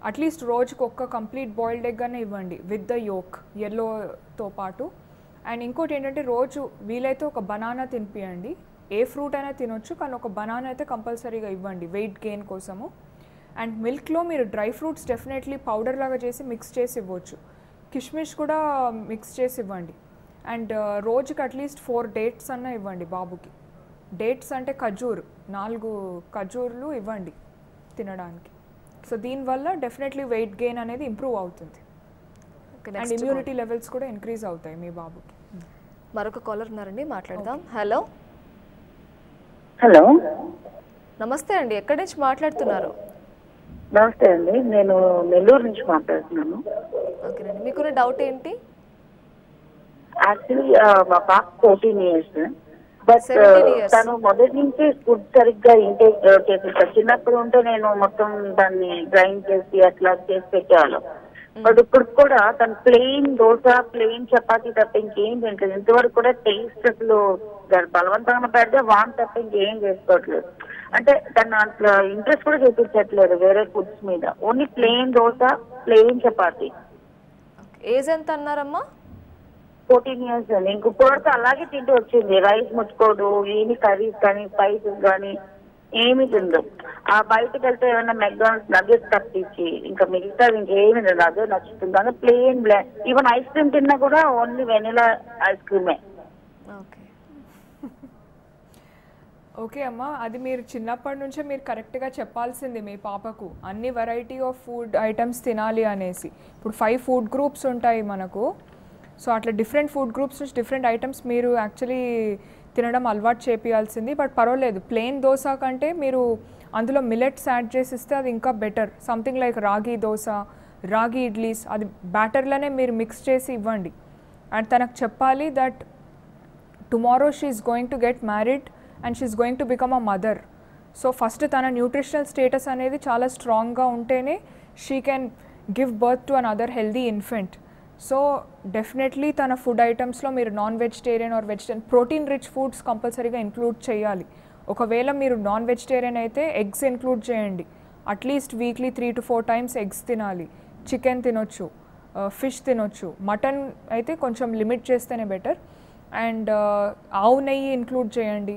Speaker 2: అట్లీస్ట్ రోజుకి ఒక్క కంప్లీట్ బాయిల్డ్ ఎగ్ అనే ఇవ్వండి విత్ ద యోక్, ఎల్లోతో పాటు. అండ్ ఇంకోటి ఏంటంటే రోజు వీలైతే ఒక బనానా తినిపియండి. ఏ ఫ్రూట్ అయినా తినొచ్చు, కానీ ఒక బనానా అయితే కంపల్సరీగా ఇవ్వండి వెయిట్ గెయిన్ కోసము. అండ్ మిల్క్లో మీరు డ్రై ఫ్రూట్స్ డెఫినెట్లీ పౌడర్ లాగా చేసి మిక్స్ చేసి ఇవ్వచ్చు. కిష్మిష్ కూడా మిక్స్ చేసి ఇవ్వండి. అండ్ రోజుకి అట్లీస్ట్ 4 dates అన్న ఇవ్వండి బాబుకి. డేట్స్ అంటే ఖజూర్ 4 ఖజూర్లు ఇవ్వండి తినడానికి. సో దీనివల్ల డెఫినెట్లీ వెయిట్ గెయిన్ అనేది ఇంప్రూవ్ అవుతుంది అండ్ ఇమ్యూనిటీ లెవెల్స్ కూడా ఇంక్రీజ్ అవుతాయి మీ బాబుకి.
Speaker 1: మరొక కాలర్ ఉన్నారండి, మాట్లాడదాం. హలో
Speaker 8: హలో,
Speaker 1: నమస్తే అండి, ఎక్కడి నుంచి మాట్లాడుతున్నారు?
Speaker 8: నమస్తే అండి, నేను నెల్లూరు నుంచి మాట్లాడుతున్నాను.
Speaker 1: ఓకేనండి, మీకున్న డౌట్ ఏంటి?
Speaker 8: యాక్చువల్లీ మా పాప 14 years, బట్
Speaker 1: 17 years.
Speaker 8: తను మొదటి నుంచి ఫుడ్ సరిగ్గా ఇంటేక్ చేసేసారు. చిన్నప్పుడు ఉంటే నేను మొత్తం దాన్ని గ్రైండ్ చేసి అట్లా చేసి పెట్టేవాళ్ళం. బట్ ఇప్పుడు కూడా తను ప్లెయిన్ దోశ, ప్లెయిన్ చపాతీ తప్ప ఇంకేం తింటలేదు. ఇంతవరకు కూడా టేస్ట్ అసలు బలవంతంగా పెడితే వాన్ తప్ప ఇంకేం చేసుకోవట్లేదు. అంటే తను అట్లా ఇంట్రెస్ట్ కూడా చూపించట్లేదు వేరే ఫుడ్స్ మీద. Only plain dosa, plain chapati.
Speaker 1: Age ఎంత అన్నారమ్మా?
Speaker 8: 14 years అండి. ఇంక ఇప్పటివరకు అలాగే తింటూ వచ్చింది. రైస్ ముట్టుకోడు, ఏమి కర్రీస్ కానీ స్పైసెస్ కానీ ఏమి తిందు. ఆ బయటకు వెళ్తే ఏమైనా మెక్డానల్డ్స్ నగ్గెట్స్ తప్పించి ఇంకా మిగతా ఇంకేమి లేదు. అదే నచ్చుతుంది. అదే ప్లెయిన్ ఈవెన్ ఐస్ క్రీమ్ తిన్నా కూడా ఓన్లీ వెనిలా ఐస్ క్రీమే.
Speaker 2: ఓకే అమ్మ, అది మీరు చిన్నప్పటి నుంచే మీరు కరెక్ట్గా చెప్పాల్సింది మీ పాపకు అన్ని వెరైటీ ఆఫ్ ఫుడ్ ఐటమ్స్ తినాలి అనేసి. ఇప్పుడు 5 ఫుడ్ గ్రూప్స్ ఉంటాయి మనకు. సో అట్లా డిఫరెంట్ ఫుడ్ గ్రూప్స్ నుంచి డిఫరెంట్ ఐటమ్స్ మీరు యాక్చువల్లీ తినడం అలవాటు చేపియాల్సింది. బట్ పర్వాలేదు, ప్లెయిన్ దోశ కంటే మీరు అందులో మిల్లెట్స్ యాడ్ చేసిస్తే అది ఇంకా బెటర్. సంథింగ్ లైక్ రాగి దోశ, రాగి ఇడ్లీస్, అది బ్యాటర్లోనే మీరు మిక్స్ చేసి ఇవ్వండి. అండ్ తనకు చెప్పాలి that tomorrow she is going to get married and she is going to become a mother. So first తన న్యూట్రిషనల్ స్టేటస్ అనేది చాలా స్ట్రాంగ్గా ఉంటేనే she can give birth to another healthy infant. So definitely తన food ఐటమ్స్లో మీరు non vegetarian or vegetarian protein rich foods కంపల్సరీగా include చేయాలి. ఒకవేళ మీరు నాన్ వెజిటేరియన్ అయితే ఎగ్స్ ఇంక్లూడ్ చేయండి. At least weekly 3 to 4 times eggs తినాలి. చికెన్ తినొచ్చు, ఫిష్ తినొచ్చు. మటన్ అయితే కొంచెం లిమిట్ చేస్తేనే బెటర్. అండ్ ఆవు నెయ్యి ఇంక్లూడ్ చేయండి.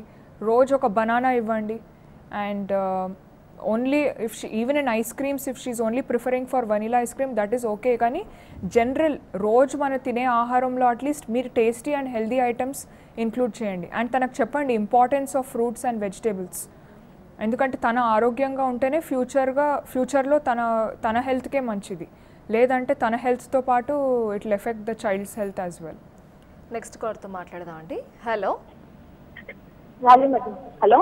Speaker 2: రోజు ఒక బనానా ఇవ్వండి. And only if she even in ice creams if she is only preferring for vanilla ice cream that is okay. కానీ జనరల్ రోజు మనం తినే ఆహారంలో అట్లీస్ట్ మీరు tasty and healthy items include చేయండి. అండ్ తనకు చెప్పండి importance of fruits and vegetables. ఎందుకంటే తన ఆరోగ్యంగా ఉంటేనే ఫ్యూచర్లో తన హెల్త్కే మంచిది. లేదంటే తన హెల్త్తో పాటు it will effect the child's health as well.
Speaker 1: Next కాల్తో మాట్లాడదాం అండి. హలో
Speaker 3: హలో,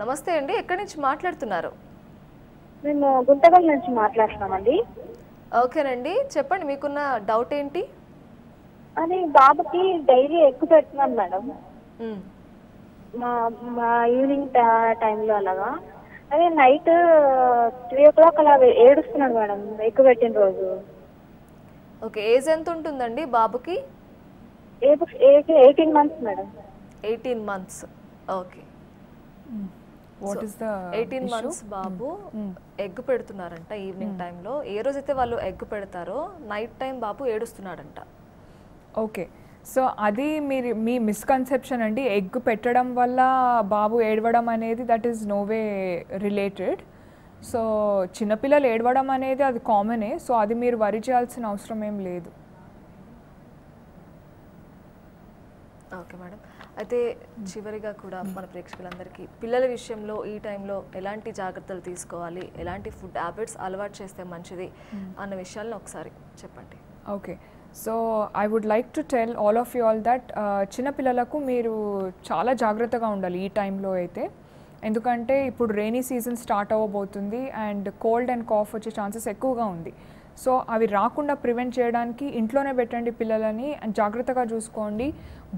Speaker 1: నమస్తే అండి, ఎక్కడి నుంచి మాట్లాడుతున్నారు?
Speaker 3: మేము గుంతకల్ నుంచి మాట్లాడుతున్నామండి.
Speaker 1: ఓకేనండి, చెప్పండి మీకున్న డౌట్ ఏంటి?
Speaker 3: అది బాబుకి డైలీ ఎక్కువ పెడుతున్నాను మేడం. మా ఈవినింగ్ టైంలో అలాగా. అదే నైట్ 3 o'clock అలా ఏడుస్తున్నాడు మేడం ఎక్కువ పెట్టిన రోజు.
Speaker 1: ఓకే, ఏజ్ ఎంత ఉంటుందండి బాబుకి?
Speaker 3: 18 months madam.
Speaker 1: 18 months. Okay,
Speaker 2: what is the
Speaker 1: 18 months Babu egg పెడుతున్నారంట ఈవినింగ్ టైంలో. ఏ రోజైతే వాళ్ళు ఎగ్ పెడతారో నైట్ టైం బాబు ఏడుస్తున్నాడంట.
Speaker 2: ఓకే, సో అది మీ మిస్కన్సెప్షన్ అండి. ఎగ్ పెట్టడం వల్ల బాబు ఏడవడం అనేది that is no way related. So చిన్నపిల్లలు ఏడవడం అనేది అది కామనే. సో అది మీరు వరి చేయాల్సిన అవసరం ఏం లేదు.
Speaker 1: ఓకే మేడం, అయితే చివరిగా కూడా మన ప్రేక్షకులందరికీ పిల్లల విషయంలో ఈ టైంలో ఎలాంటి జాగ్రత్తలు తీసుకోవాలి, ఎలాంటి ఫుడ్ హ్యాబిట్స్ అలవాటు చేస్తే మంచిది అన్న విషయాలను ఒకసారి చెప్పండి.
Speaker 2: Okay, so I would like to tell all of you all that చిన్నపిల్లలకు మీరు చాలా జాగ్రత్తగా ఉండాలి ఈ టైంలో అయితే. ఎందుకంటే ఇప్పుడు రెయినీ సీజన్ స్టార్ట్ అవ్వబోతుంది అండ్ కోల్డ్ అండ్ కాఫ్ వచ్చే ఛాన్సెస్ ఎక్కువగా ఉంది. సో అవి రాకుండా ప్రివెంట్ చేయడానికి ఇంట్లోనే పెట్టండి పిల్లలని అండ్ జాగ్రత్తగా చూసుకోండి.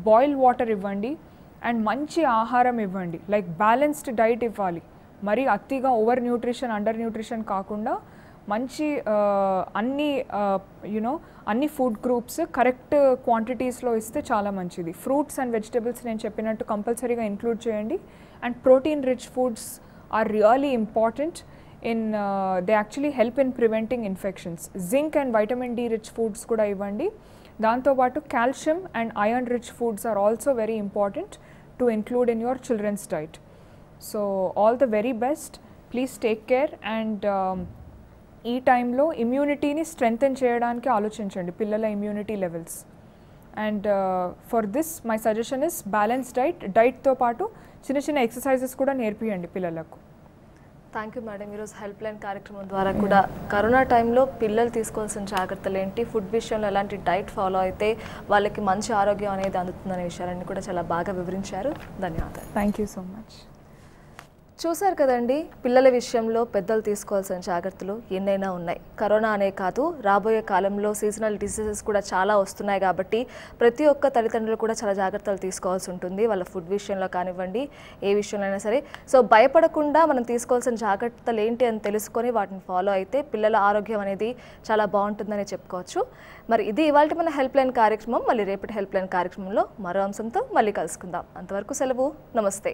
Speaker 2: బాయిల్ వాటర్ ఇవ్వండి అండ్ మంచి ఆహారం ఇవ్వండి. లైక్ బ్యాలెన్స్డ్ డైట్ ఇవ్వాలి. మరి అతిగా ఓవర్ న్యూట్రిషన్, అండర్ న్యూట్రిషన్ కాకుండా మంచి అన్ని ఫుడ్ గ్రూప్స్ కరెక్ట్ క్వాంటిటీస్లో ఇస్తే చాలా మంచిది. ఫ్రూట్స్ అండ్ వెజిటబుల్స్ నేను చెప్పినట్టు కంపల్సరీగా ఇంక్లూడ్ చేయండి. And protein rich foods are really important they actually help in preventing infections. Zinc and vitamin D rich foods kuda ivandi. Danto paatu calcium and iron rich foods are also very important to include in your children's diet. So all the very best. Please take care and ee time lo immunity ni strengthen cheyadaniki aalochinchandi pillala immunity levels. And for this my suggestion is balance డైట్తో పాటు చిన్న చిన్న exercises కూడా నేర్పియండి పిల్లలకు.
Speaker 1: Thank you madam. ఈరోజు helpline కార్యక్రమం ద్వారా కూడా కరోనా టైంలో పిల్లలు తీసుకోవాల్సిన జాగ్రత్తలు ఏంటి, ఫుడ్ విషయంలో ఎలాంటి డైట్ ఫాలో అయితే వాళ్ళకి మంచి ఆరోగ్యం అనేది అందుతుందనే విషయాలన్నీ కూడా చాలా బాగా వివరించారు. ధన్యవాదాలు.
Speaker 2: Thank you so much.
Speaker 1: చూశారు కదండి, పిల్లల విషయంలో పెద్దలు తీసుకోవాల్సిన జాగ్రత్తలు ఎన్నైనా ఉన్నాయి. కరోనా అనే కాదు, రాబోయే కాలంలో సీజనల్ డిసీజెస్ కూడా చాలా వస్తున్నాయి కాబట్టి ప్రతి ఒక్క తల్లిదండ్రులు కూడా చాలా జాగ్రత్తలు తీసుకోవాల్సి ఉంటుంది, వాళ్ళ ఫుడ్ విషయంలో కానివ్వండి, ఏ విషయంలో అయినా సరే. సో భయపడకుండా మనం తీసుకోవాల్సిన జాగ్రత్తలు ఏంటి అని తెలుసుకొని వాటిని ఫాలో అయితే పిల్లల ఆరోగ్యం అనేది చాలా బాగుంటుందని చెప్పుకోవచ్చు. మరి ఇది ఇవాళ మన హెల్ప్ లైన్ కార్యక్రమం. మళ్ళీ రేపటి హెల్ప్ లైన్ కార్యక్రమంలో మరో అంశంతో మళ్ళీ కలుసుకుందాం. అంతవరకు సెలవు. నమస్తే.